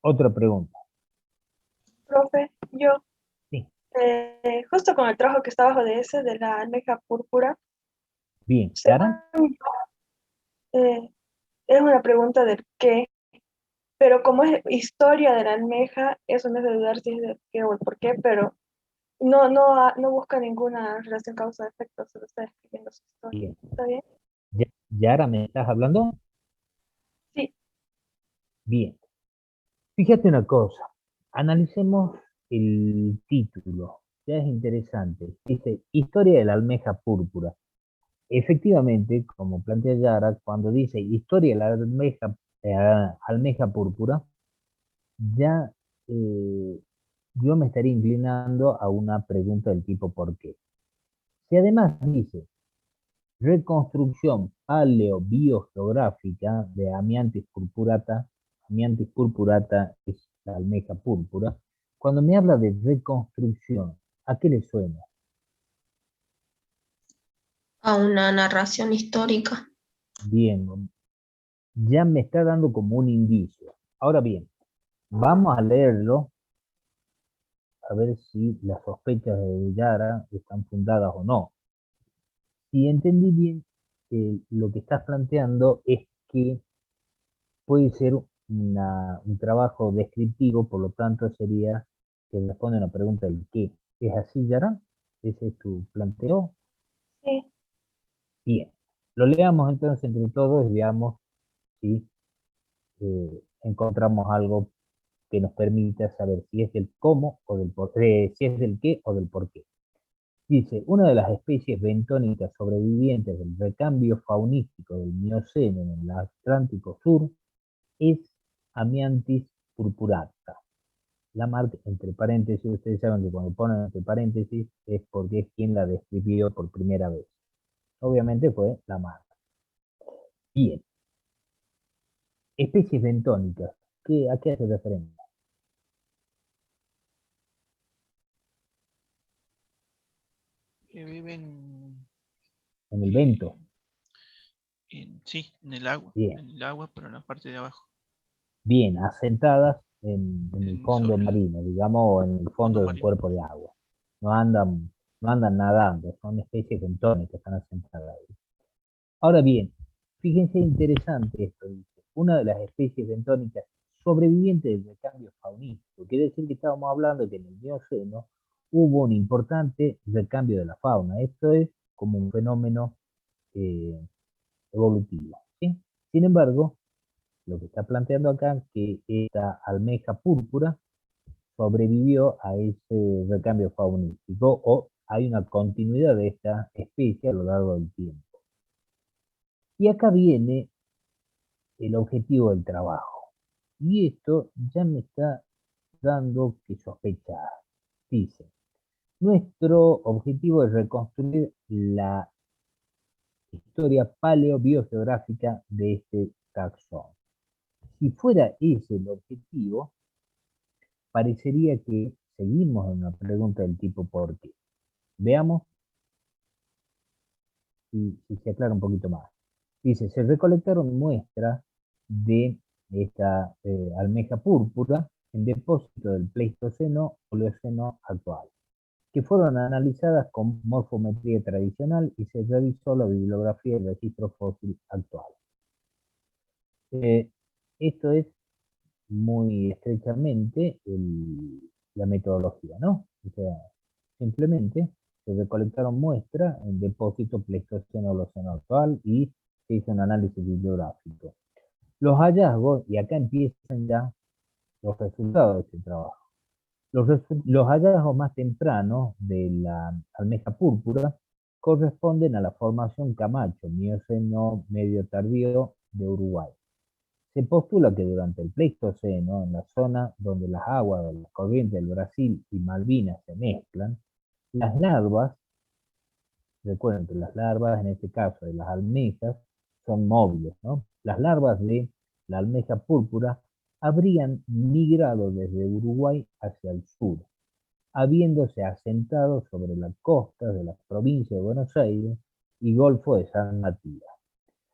Otra pregunta. Profe, yo, Sí. justo con el trabajo que está abajo de ese, de la almeja púrpura, Bien. según yo, es una pregunta del qué, pero como es historia de la almeja, eso me hace dudar si es del qué o el por qué, pero no busca ninguna relación causa-efecto, solo está escribiendo su historia. Bien. ¿Está bien? ¿Yara me estás hablando? Sí. Bien. Fíjate una cosa. Analicemos el título. Ya es interesante. Dice, Historia de la almeja púrpura. Efectivamente, como plantea Yara, cuando dice Historia de la almeja púrpura, ya yo me estaría inclinando a una pregunta del tipo ¿por qué? Si además dice reconstrucción paleobiogeográfica de Amiantis purpurata es la almeja púrpura, cuando me habla de reconstrucción, ¿a qué le suena? A una narración histórica. Bien, ya me está dando como un indicio. Ahora bien, vamos a leerlo, a ver si las sospechas de Yara están fundadas o no. Si entendí bien, lo que estás planteando es que puede ser un trabajo descriptivo, por lo tanto sería que responde a una pregunta del qué. ¿Es así, Yara? ¿Ese es tu planteo? Sí. Bien. Lo leamos entonces entre todos y veamos si encontramos algo que nos permita saber si es del cómo o del por qué, si es del qué o del por qué. Dice, una de las especies bentónicas sobrevivientes del recambio faunístico del Mioceno en el Atlántico Sur es Amiantis purpurata. La marca entre paréntesis, ustedes saben que cuando ponen entre paréntesis es porque es quien la describió por primera vez. Obviamente fue la marca. Bien. Especies bentónicas. ¿A qué hace referencia? Que viven En el vento. Sí, en el agua. Bien. En el agua, pero en la parte de abajo. Bien, asentadas en el fondo marino, digamos, o en el fondo del cuerpo de agua. No andan nadando, son especies bentónicas que están asentadas ahí. Ahora bien, fíjense interesante esto, dice, una de las especies bentónicas sobrevivientes del recambio faunístico. Quiere decir que estábamos hablando que en el Mioceno hubo un importante recambio de la fauna. Esto es como un fenómeno evolutivo, ¿sí? Sin embargo, lo que está planteando acá es que esta almeja púrpura sobrevivió a ese recambio faunístico o hay una continuidad de esta especie a lo largo del tiempo. Y acá viene el objetivo del trabajo. Y esto ya me está dando que sospechar. Dice, nuestro objetivo es reconstruir la historia paleobiogeográfica de este taxón. Si fuera ese el objetivo, parecería que seguimos en una pregunta del tipo ¿por qué? Veamos si se aclara un poquito más. Dice, se recolectaron muestras de esta almeja púrpura en depósito del Pleistoceno o Oligoceno actual, que fueron analizadas con morfometría tradicional y se revisó la bibliografía del registro fósil actual. Esto es muy estrechamente la metodología, ¿no? O sea, simplemente se recolectaron muestras en depósito Pleistoceno-Holoceno actual y se hizo un análisis bibliográfico. Los hallazgos, y acá empiezan ya los resultados de este trabajo. Los hallazgos más tempranos de la almeja púrpura corresponden a la formación Camacho, Mioceno medio tardío de Uruguay. Se postula que durante el Pleistoceno, en la zona donde las aguas de las corrientes del Brasil y Malvinas se mezclan, las larvas, recuerden que las larvas, en este caso de las almejas, son móviles, ¿no? Las larvas de la almeja púrpura habrían migrado desde Uruguay hacia el sur, habiéndose asentado sobre las costas de la provincia de Buenos Aires y Golfo de San Matías.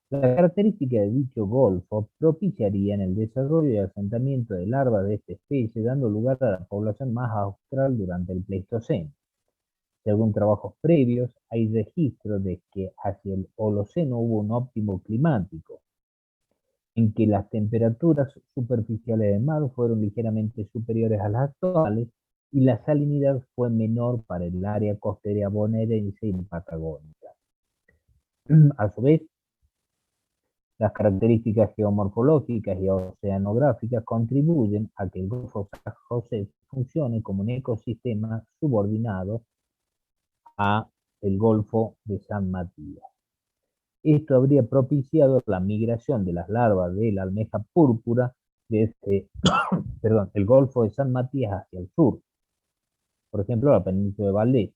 La característica de dicho golfo propiciarían el desarrollo y asentamiento de larvas de esta especie, dando lugar a la población más austral durante el Pleistoceno. Según trabajos previos, hay registros de que hacia el Holoceno hubo un óptimo climático, en que las temperaturas superficiales del mar fueron ligeramente superiores a las actuales y la salinidad fue menor para el área costera bonaerense y patagónica. A su vez, las características geomorfológicas y oceanográficas contribuyen a que el Golfo San José funcione como un ecosistema subordinado a el Golfo de San Matías. Esto habría propiciado la migración de las larvas de la almeja púrpura desde el Golfo de San Matías hacia el sur, por ejemplo, la península de Valdés,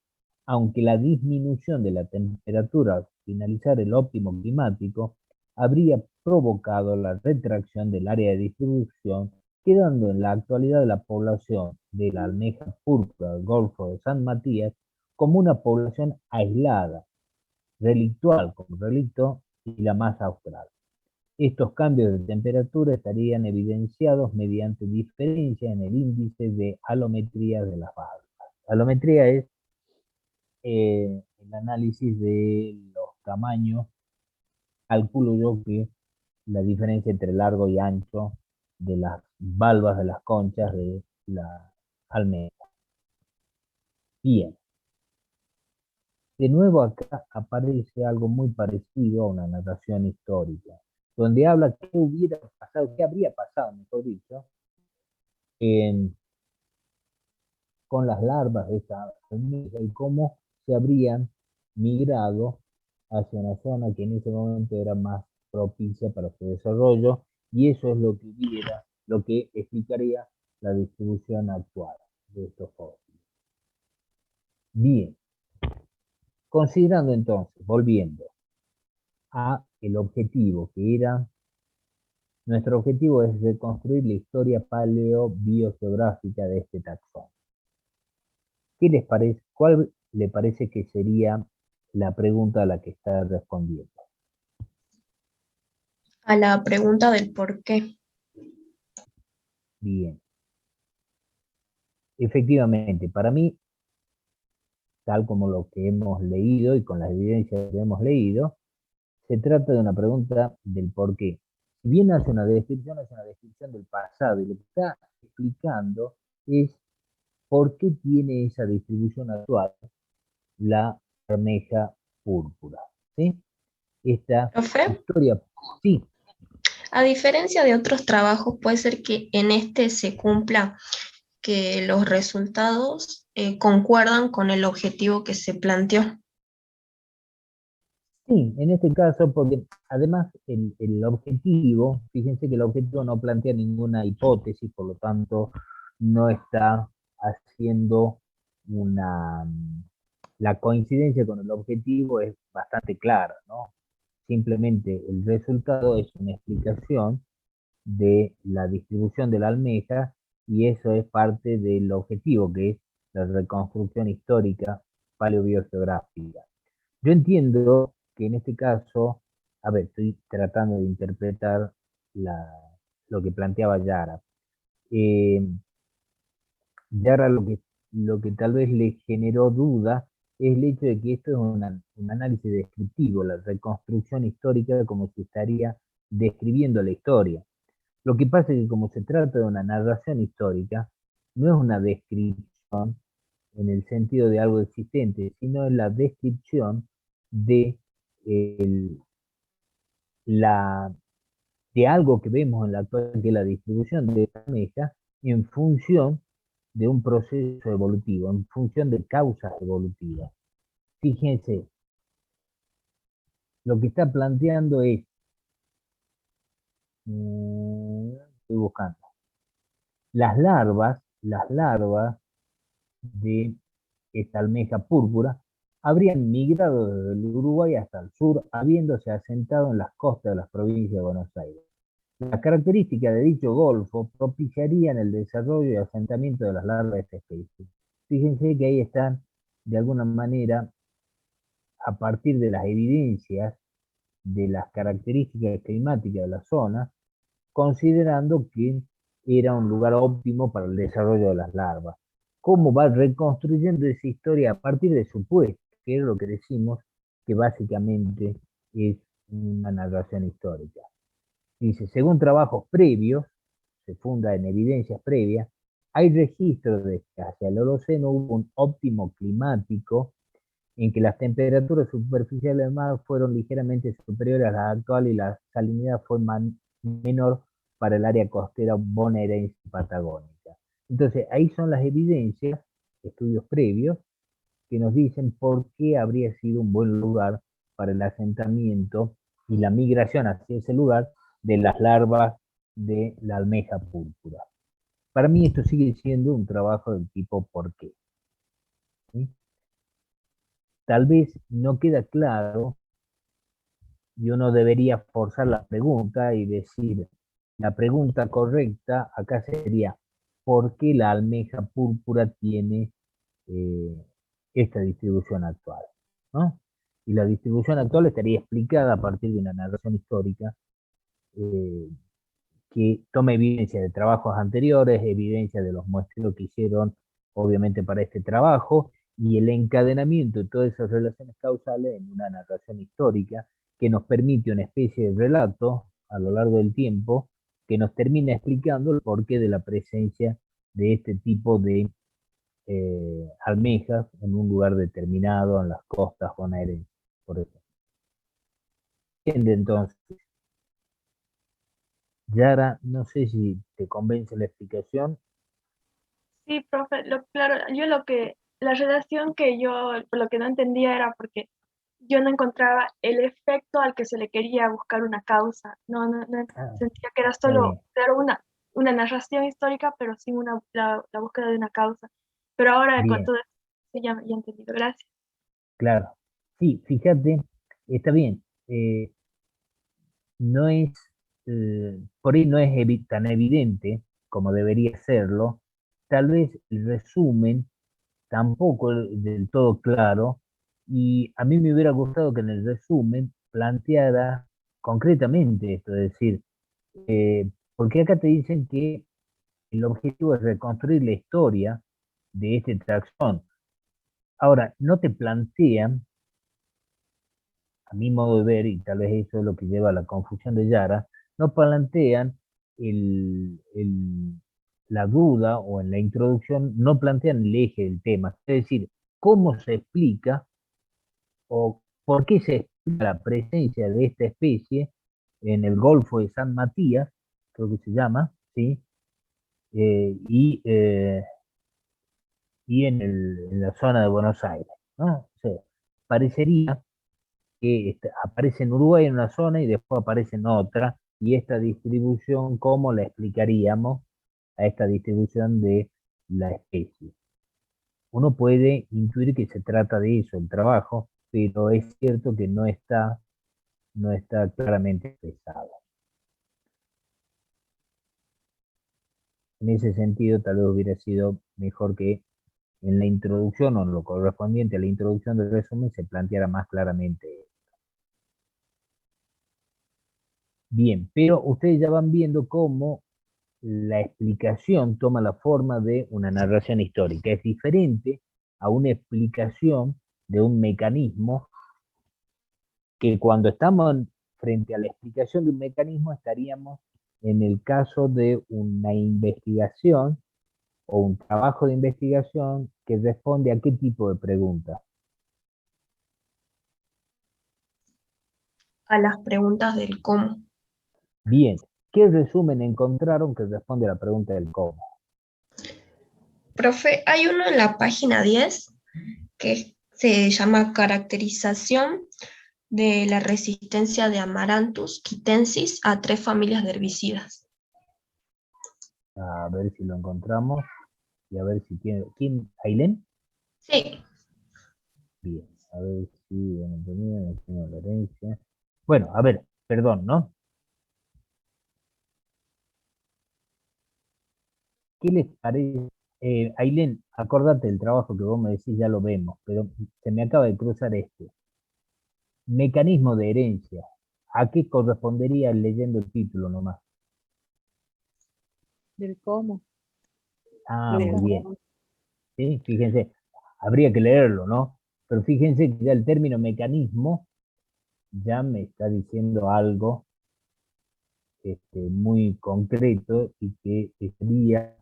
aunque la disminución de la temperatura al finalizar el óptimo climático habría provocado la retracción del área de distribución, quedando en la actualidad la población de la almeja púrpura del Golfo de San Matías como una población aislada, relictual como relicto y la más austral. Estos cambios de temperatura estarían evidenciados mediante diferencias en el índice de alometría de las valvas. Alometría es el análisis de los tamaños. Calculo yo que la diferencia entre largo y ancho de las valvas de las conchas de la almeja. Bien. De nuevo acá aparece algo muy parecido a una narración histórica, donde habla qué hubiera pasado, qué habría pasado, mejor dicho, con las larvas de esta almeja y cómo se habrían migrado hacia una zona que en ese momento era más propicia para su desarrollo, y eso es lo que explicaría la distribución actual de estos fósiles. Bien, considerando entonces, volviendo a el objetivo que era, nuestro objetivo es reconstruir la historia paleobiogeográfica de este taxón. ¿Qué les parece? ¿Cuál le parece que sería la pregunta a la que está respondiendo? A la pregunta del por qué. Bien. Efectivamente, para mí, tal como lo que hemos leído y con las evidencias que hemos leído, se trata de una pregunta del por qué. Si bien hace una descripción del pasado, y lo que está explicando es por qué tiene esa distribución actual la almeja púrpura. ¿Sí? Esta ¿Profe? historia, sí. A diferencia de otros trabajos, puede ser que en este se cumpla que los resultados concuerdan con el objetivo que se planteó. Sí, en este caso, porque además el objetivo, fíjense que el objetivo no plantea ninguna hipótesis, por lo tanto no está haciendo la coincidencia con el objetivo es bastante clara, ¿no? Simplemente el resultado es una explicación de la distribución de la almeja y eso es parte del objetivo, que es la reconstrucción histórica paleobiogeográfica. Yo entiendo que en este caso, a ver, estoy tratando de interpretar lo que planteaba Yara. Yara lo que tal vez le generó duda es el hecho de que esto es un análisis descriptivo, la reconstrucción histórica como si estaría describiendo la historia. Lo que pasa es que como se trata de una narración histórica, no es una descripción en el sentido de algo existente, sino en la descripción de, de algo que vemos en la actualidad, que es la distribución de la almeja en función de un proceso evolutivo, en función de causas evolutivas. Fíjense, lo que está planteando es, estoy buscando, las larvas de esta almeja púrpura habrían migrado desde el Uruguay hasta el sur, habiéndose asentado en las costas de las provincias de Buenos Aires. Las características de dicho golfo propiciarían el desarrollo y asentamiento de las larvas de esta especie. Fíjense que ahí están, de alguna manera, a partir de las evidencias de las características climáticas de la zona, considerando que era un lugar óptimo para el desarrollo de las larvas. ¿Cómo va reconstruyendo esa historia a partir de supuestos? Que es lo que decimos que básicamente es una narración histórica. Dice, según trabajos previos, se funda en evidencias previas, hay registros de que hacia el Holoceno hubo un óptimo climático en que las temperaturas superficiales del mar fueron ligeramente superiores a las actuales y la salinidad fue menor para el área costera bonaerense y patagónica. Entonces, ahí son las evidencias, estudios previos, que nos dicen por qué habría sido un buen lugar para el asentamiento y la migración hacia ese lugar de las larvas de la almeja púrpura. Para mí esto sigue siendo un trabajo del tipo ¿por qué? ¿Sí? Tal vez no queda claro y uno debería forzar la pregunta y decir, la pregunta correcta acá sería, ¿por qué la almeja púrpura tiene esta distribución actual? ¿No? Y la distribución actual estaría explicada a partir de una narración histórica que toma evidencia de trabajos anteriores, evidencia de los muestreos que hicieron obviamente para este trabajo, y el encadenamiento de todas esas relaciones causales en una narración histórica que nos permite una especie de relato a lo largo del tiempo que nos termina explicando el porqué de la presencia de este tipo de almejas en un lugar determinado, en las costas bonaerenses, por ejemplo. Entonces, Yara, no sé si te convence la explicación. Sí, profe, claro, la relación que yo, lo que no entendía era porque yo no encontraba el efecto al que se le quería buscar una causa. No sentía que era solo, claro, una narración histórica, pero sin la búsqueda de una causa. Pero ahora con todo esto, sí, ya he entendido. Gracias. Claro. Sí, fíjate, está bien. No es, por ahí no es tan evidente como debería serlo. Tal vez el resumen tampoco del todo claro, y a mí me hubiera gustado que en el resumen planteara concretamente esto, es decir, porque acá te dicen que el objetivo es reconstruir la historia de este taxón. Ahora, no te plantean, a mi modo de ver, y tal vez eso es lo que lleva a la confusión de Yara, no plantean la duda o en la introducción, no plantean el eje del tema, es decir, cómo se explica o por qué se explica la presencia de esta especie en el Golfo de San Matías, creo que se llama, ¿sí? Y en la zona de Buenos Aires, ¿no? O sea, parecería que aparece en Uruguay en una zona y después aparece en otra, y esta distribución, ¿cómo la explicaríamos a esta distribución de la especie? Uno puede intuir que se trata de eso, el trabajo, pero es cierto que no está claramente expresado. En ese sentido, tal vez hubiera sido mejor que en la introducción o en lo correspondiente a la introducción del resumen se planteara más claramente esto. Bien, pero ustedes ya van viendo cómo la explicación toma la forma de una narración histórica. Es diferente a una explicación de un mecanismo que cuando estamos frente a la explicación de un mecanismo estaríamos en el caso de una investigación o un trabajo de investigación que responde a qué tipo de preguntas. A las preguntas del cómo. Bien, ¿qué resumen encontraron que responde a la pregunta del cómo? Profe, hay uno en la página 10 que se llama caracterización de la resistencia de Amaranthus quitensis a 3 familias de herbicidas. A ver si lo encontramos y a ver si tiene... ¿Quién? ¿Ailén? Sí. Bien, a ver si... tengo la herencia. Bueno, a ver, perdón, ¿no? ¿Qué les parece? Ailén, acordate del trabajo que vos me decís, ya lo vemos, pero se me acaba de cruzar este. Mecanismo de herencia. ¿A qué correspondería leyendo el título nomás? Del cómo. Ah, Del muy bien. cómo. ¿Sí? Fíjense, habría que leerlo, ¿no? Pero fíjense que ya el término mecanismo ya me está diciendo algo muy concreto y que sería,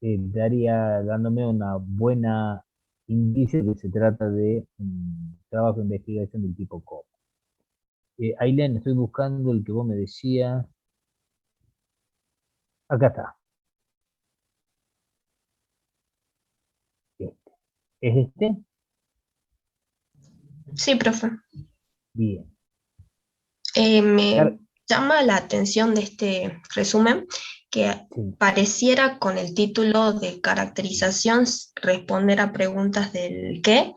estaría dándome una buena indicio que se trata de un trabajo de investigación del tipo COP. Ailén, estoy buscando el que vos me decías. Acá está. Este. ¿Es este? Sí, profe. Bien. Me llama la atención de este resumen que pareciera con el título de caracterización responder a preguntas del qué,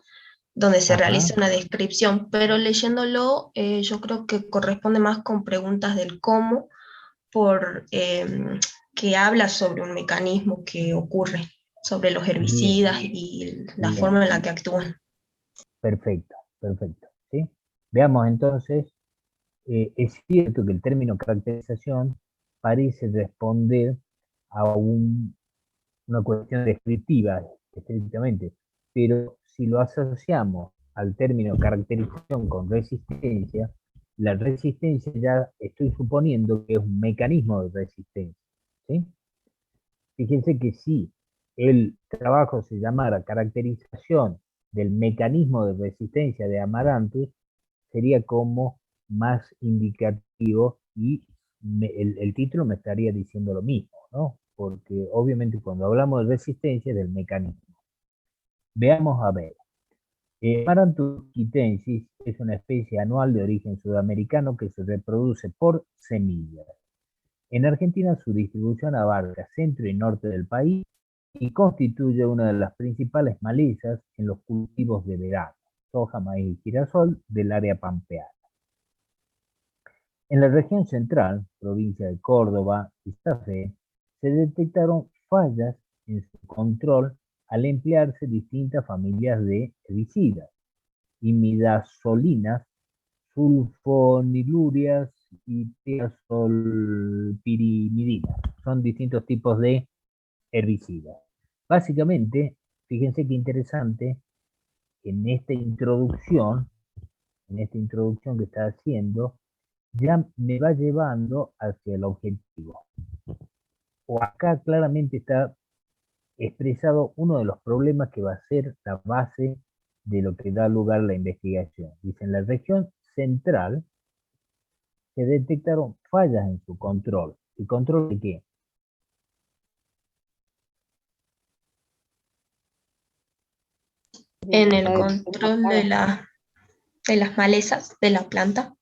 donde se realiza una descripción, pero leyéndolo yo creo que corresponde más con preguntas del cómo, que habla sobre un mecanismo que ocurre, sobre los herbicidas y la Bien. forma en la que actúan. Perfecto, perfecto. ¿Sí? Veamos entonces, es cierto que el término caracterización parece responder a una cuestión descriptiva, estrictamente, pero si lo asociamos al término caracterización con resistencia, la resistencia ya estoy suponiendo que es un mecanismo de resistencia. ¿Sí? Fíjense que si el trabajo se llamara caracterización del mecanismo de resistencia de Amaranthus, sería como más indicativo y el título me estaría diciendo lo mismo, ¿no? Porque obviamente cuando hablamos de resistencia es del mecanismo. Veamos a ver. Amaranthus quitensis es una especie anual de origen sudamericano que se reproduce por semillas. En Argentina su distribución abarca centro y norte del país y constituye una de las principales malezas en los cultivos de verano, soja, maíz y girasol del área pampeana. En la región central, provincia de Córdoba y Santa Fe, se detectaron fallas en su control al emplearse distintas familias de herbicidas, imidazolinas, sulfonilurias y tiazolpirimidinas. Son distintos tipos de herbicidas. Básicamente, fíjense qué interesante, en esta introducción que está haciendo, ya me va llevando hacia el objetivo. O acá claramente está expresado uno de los problemas que va a ser la base de lo que da lugar a la investigación. Dice, en la región central se detectaron fallas en su control. ¿El control de qué? En el control de las malezas de la planta.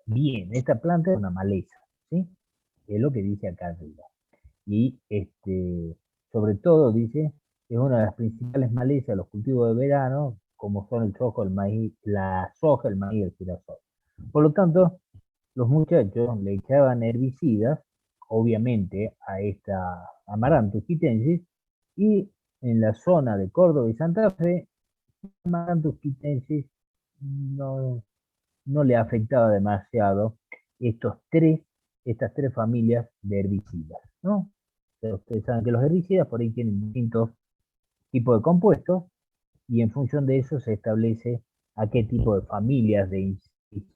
Bien, esta planta es una maleza, ¿sí? Es lo que dice acá arriba. Y sobre todo dice, es una de las principales malezas de los cultivos de verano, como son el soja, el maíz, la soja, el maíz y el girasol. Por lo tanto, los muchachos le echaban herbicidas, obviamente, a esta Amaranthus quitensis, y en la zona de Córdoba y Santa Fe, Amaranthus quitensis no le afectaba demasiado estas tres familias de herbicidas, ¿no? Pero ustedes saben que los herbicidas por ahí tienen distintos tipos de compuestos y en función de eso se establece a qué tipo de familias de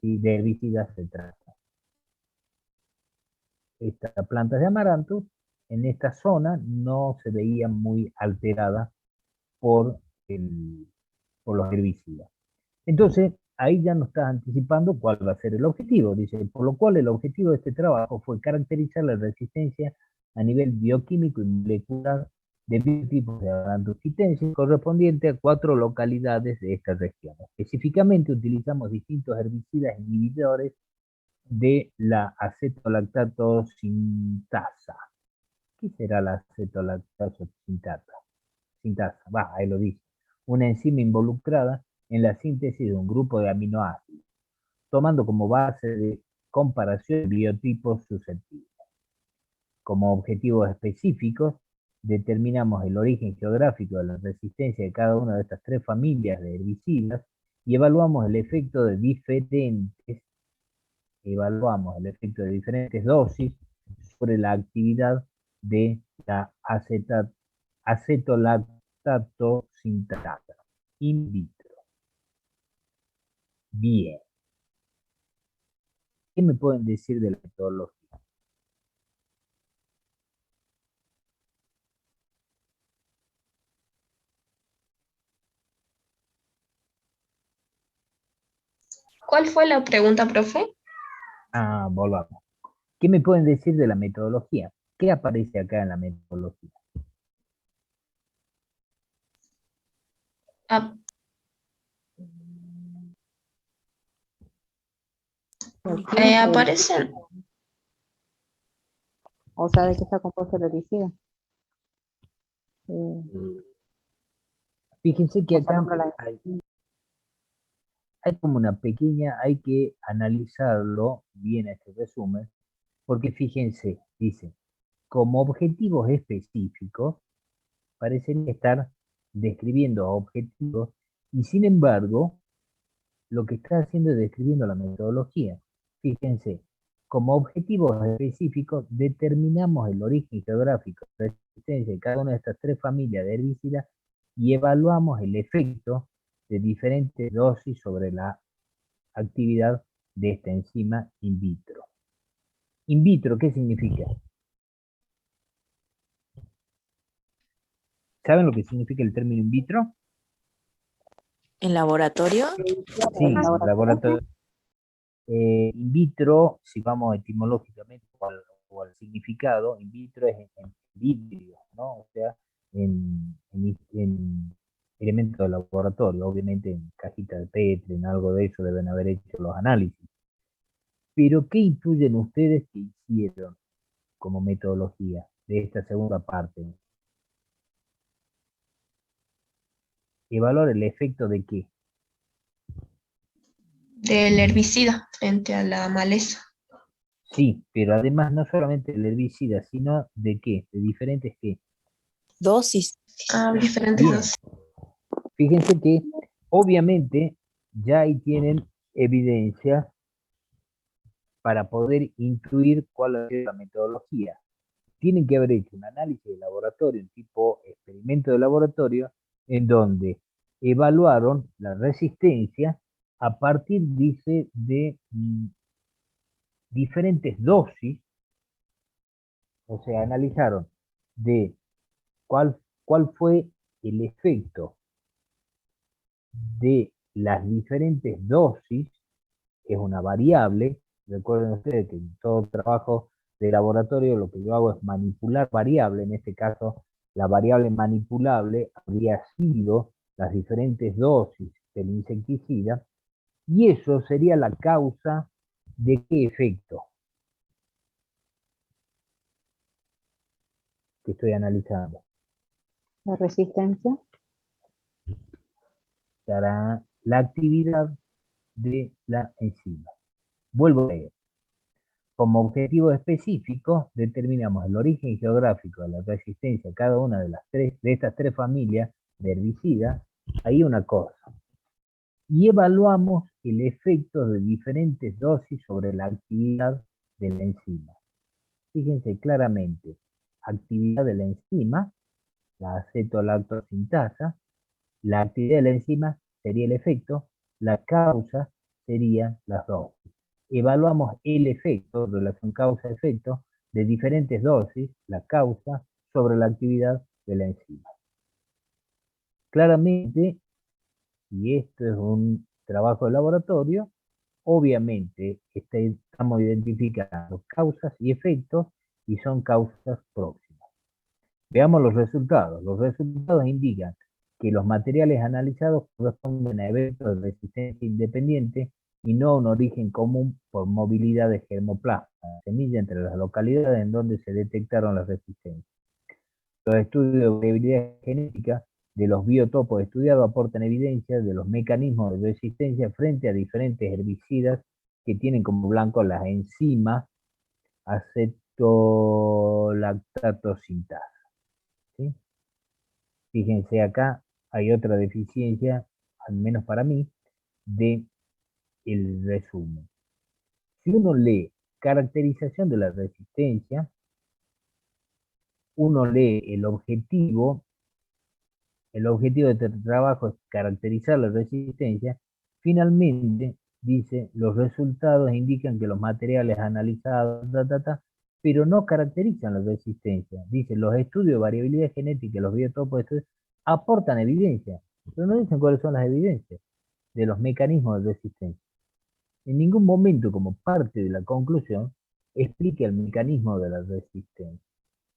herbicidas se trata. Estas plantas de Amaranthus en esta zona no se veían muy alteradas por los herbicidas. Entonces, ahí ya nos está anticipando cuál va a ser el objetivo. Dice, por lo cual el objetivo de este trabajo fue caracterizar la resistencia a nivel bioquímico y molecular de biotipos de abrantocitensis correspondiente a 4 localidades de esta región. Específicamente utilizamos distintos herbicidas inhibidores de la acetolactato sintasa. ¿Qué será la acetolactato sintasa? Ahí lo dice. Una enzima involucrada en la síntesis de un grupo de aminoácidos, tomando como base de comparación biotipos susceptibles. Como objetivos específicos, determinamos el origen geográfico de la resistencia de cada una de estas 3 familias de herbicidas y evaluamos el efecto de diferentes dosis sobre la actividad de la acetolactato sintasa in vitro. Bien. ¿Qué me pueden decir de la metodología? ¿Cuál fue la pregunta, profe? Volvamos. ¿Qué me pueden decir de la metodología? ¿Qué aparece acá en la metodología? Aparecen. O sea, ¿de qué está compuesto el herbicida? Fíjense que acá hay como una pequeña, hay que analizarlo bien este resumen, porque fíjense, dice, como objetivos específicos, parecen estar describiendo objetivos, y sin embargo, lo que está haciendo es describiendo la metodología. Fíjense, como objetivos específicos, determinamos el origen geográfico de resistencia de cada una de estas 3 familias de herbicidas y evaluamos el efecto de diferentes dosis sobre la actividad de esta enzima in vitro. In vitro, ¿qué significa? ¿Saben lo que significa el término in vitro? ¿En laboratorio? Sí, en laboratorio. In vitro, si vamos etimológicamente o al significado, in vitro es en vidrio, ¿no? O sea, en elementos de laboratorio, obviamente en cajita de Petri, en algo de eso deben haber hecho los análisis. Pero, ¿qué intuyen ustedes que hicieron como metodología de esta segunda parte? Evaluar el efecto de qué. Del herbicida frente a la maleza. Sí, pero además no solamente el herbicida, sino de qué, de diferentes qué. Dosis. Diferentes Bien. dosis. Fíjense que obviamente ya ahí tienen evidencia para poder intuir cuál es la metodología. Tienen que haber hecho un análisis de laboratorio, un tipo experimento de laboratorio, en donde evaluaron la resistencia a partir, dice, de diferentes dosis, o sea, analizaron de cuál fue el efecto de las diferentes dosis, que es una variable. Recuerden ustedes que en todo trabajo de laboratorio lo que yo hago es manipular variable, en este caso la variable manipulable habría sido las diferentes dosis del insecticida, y eso sería la causa de qué efecto que estoy analizando. La resistencia. Será la actividad de la enzima. Vuelvo a leer. Como objetivo específico, determinamos el origen geográfico de la resistencia a cada una de estas 3 familias de herbicidas. Hay una cosa. Y evaluamos el efecto de diferentes dosis sobre la actividad de la enzima. Fíjense claramente, actividad de la enzima, la acetolactosintasa, la actividad de la enzima sería el efecto, la causa serían las dosis. Evaluamos el efecto, relación causa-efecto, de diferentes dosis, la causa, sobre la actividad de la enzima. Claramente, si esto es un trabajo de laboratorio, obviamente estamos identificando causas y efectos y son causas próximas. Veamos los resultados. Los resultados indican que los materiales analizados corresponden a eventos de resistencia independiente y no a un origen común por movilidad de germoplasma, semilla entre las localidades en donde se detectaron las resistencias. Los estudios de variabilidad genética de los biotopos estudiados aportan evidencia de los mecanismos de resistencia frente a diferentes herbicidas que tienen como blanco las enzimas acetolactato sintasa. ¿Sí? Fíjense acá, hay otra deficiencia, al menos para mí, de el resumen. Si uno lee caracterización de la resistencia, uno lee el objetivo de este trabajo es caracterizar la resistencia. Finalmente, dice, los resultados indican que los materiales analizados, pero no caracterizan la resistencia. Dice, los estudios de variabilidad genética y los biotopos aportan evidencia, pero no dicen cuáles son las evidencias de los mecanismos de resistencia. En ningún momento, como parte de la conclusión, explica el mecanismo de la resistencia.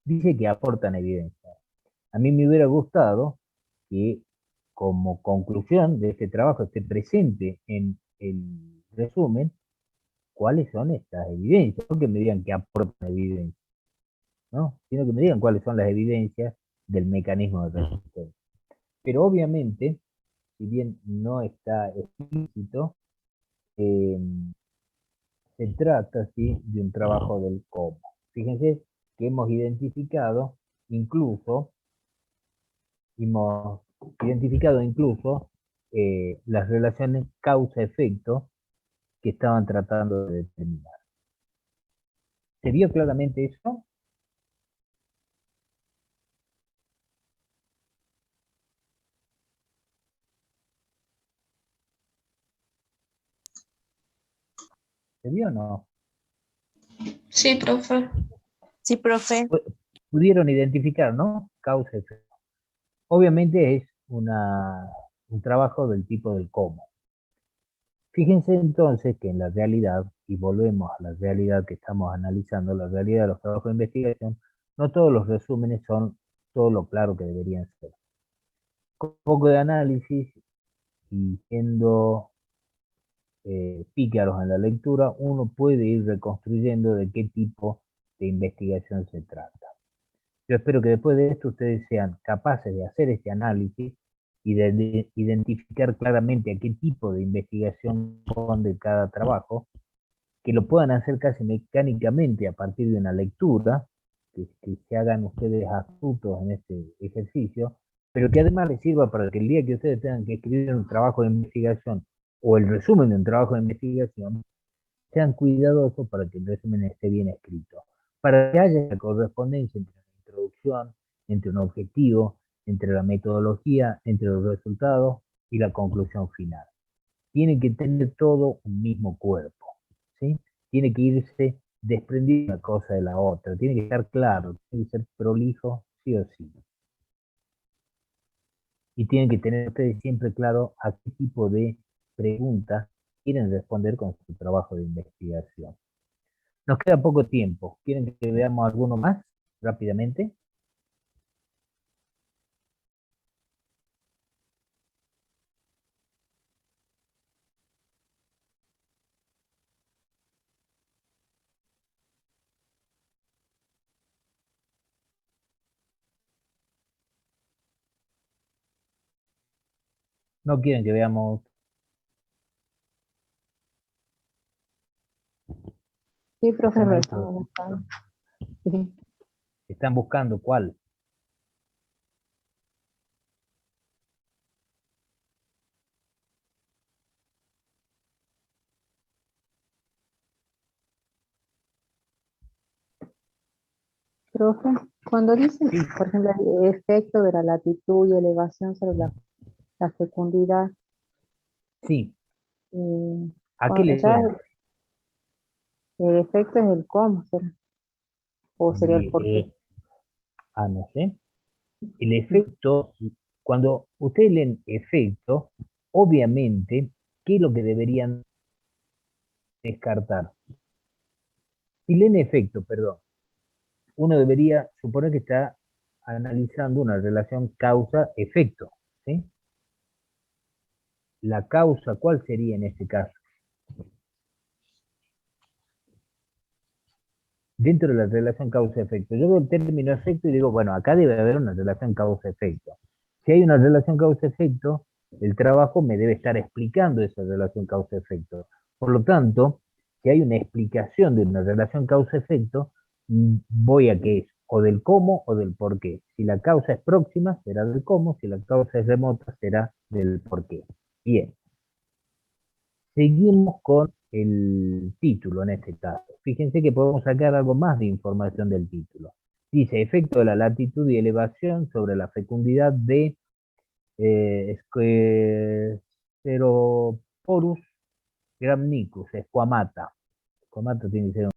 Dice que aportan evidencia. A mí me hubiera gustado que como conclusión de este trabajo esté presente en el resumen cuáles son estas evidencias, no que me digan que aportan evidencia, ¿no? Sino que me digan cuáles son las evidencias del mecanismo de resistencia. Pero obviamente, si bien no está explícito, se trata ¿sí? de un trabajo del cómo. Fíjense que hemos identificado incluso las relaciones causa-efecto que estaban tratando de determinar. ¿Se vio claramente eso? ¿Se vio o no? Sí, profe. Sí, profe. Pudieron identificar, ¿no? Causa-efecto. Obviamente es un trabajo del tipo del cómo. Fíjense entonces que en la realidad, y volvemos a la realidad que estamos analizando, la realidad de los trabajos de investigación, no todos los resúmenes son todo lo claro que deberían ser. Con un poco de análisis y siendo pícaros en la lectura, uno puede ir reconstruyendo de qué tipo de investigación se trata. Yo espero que después de esto ustedes sean capaces de hacer este análisis y de identificar claramente a qué tipo de investigación corresponde cada trabajo, que lo puedan hacer casi mecánicamente a partir de una lectura, que se hagan ustedes astutos en este ejercicio, pero que además les sirva para que el día que ustedes tengan que escribir un trabajo de investigación o el resumen de un trabajo de investigación, sean cuidadosos para que el resumen esté bien escrito, para que haya la correspondencia entre la introducción, entre un objetivo, entre la metodología, entre los resultados y la conclusión final. Tiene que tener todo un mismo cuerpo, ¿sí? Tiene que irse desprendiendo una cosa de la otra, tiene que estar claro, tiene que ser prolijo, sí o sí. Y tienen que tener ustedes siempre claro a qué tipo de preguntas quieren responder con su trabajo de investigación. Nos queda poco tiempo. ¿Quieren que veamos alguno más rápidamente? ¿No quieren que veamos? Sí, profe, lo Maestro, estamos buscando. Sí. ¿están buscando cuál? Profe, cuando dicen, por ejemplo, el efecto de la latitud y elevación sobre la fecundidad, Sí. eh, ¿A qué le ya suena? el efecto es el cómo, ¿será? ¿O sería el por qué? No sé. El efecto, cuando ustedes leen efecto, obviamente, ¿qué es lo que deberían descartar? Si leen efecto, perdón, uno debería suponer que está analizando una relación causa-efecto, ¿sí? La causa, ¿cuál sería en este caso? Dentro de la relación causa-efecto. Yo veo el término efecto y digo, bueno, acá debe haber una relación causa-efecto. Si hay una relación causa-efecto, el trabajo me debe estar explicando esa relación causa-efecto. Por lo tanto, si hay una explicación de una relación causa-efecto, voy a que es o del cómo o del por qué. Si la causa es próxima, será del cómo, si la causa es remota, será del por qué. Bien. Seguimos con el título en este caso. Fíjense que podemos sacar algo más de información del título. Dice, efecto de la latitud y elevación sobre la fecundidad de Sceroporus gramnicus, esquamata. Esquamata tiene que ser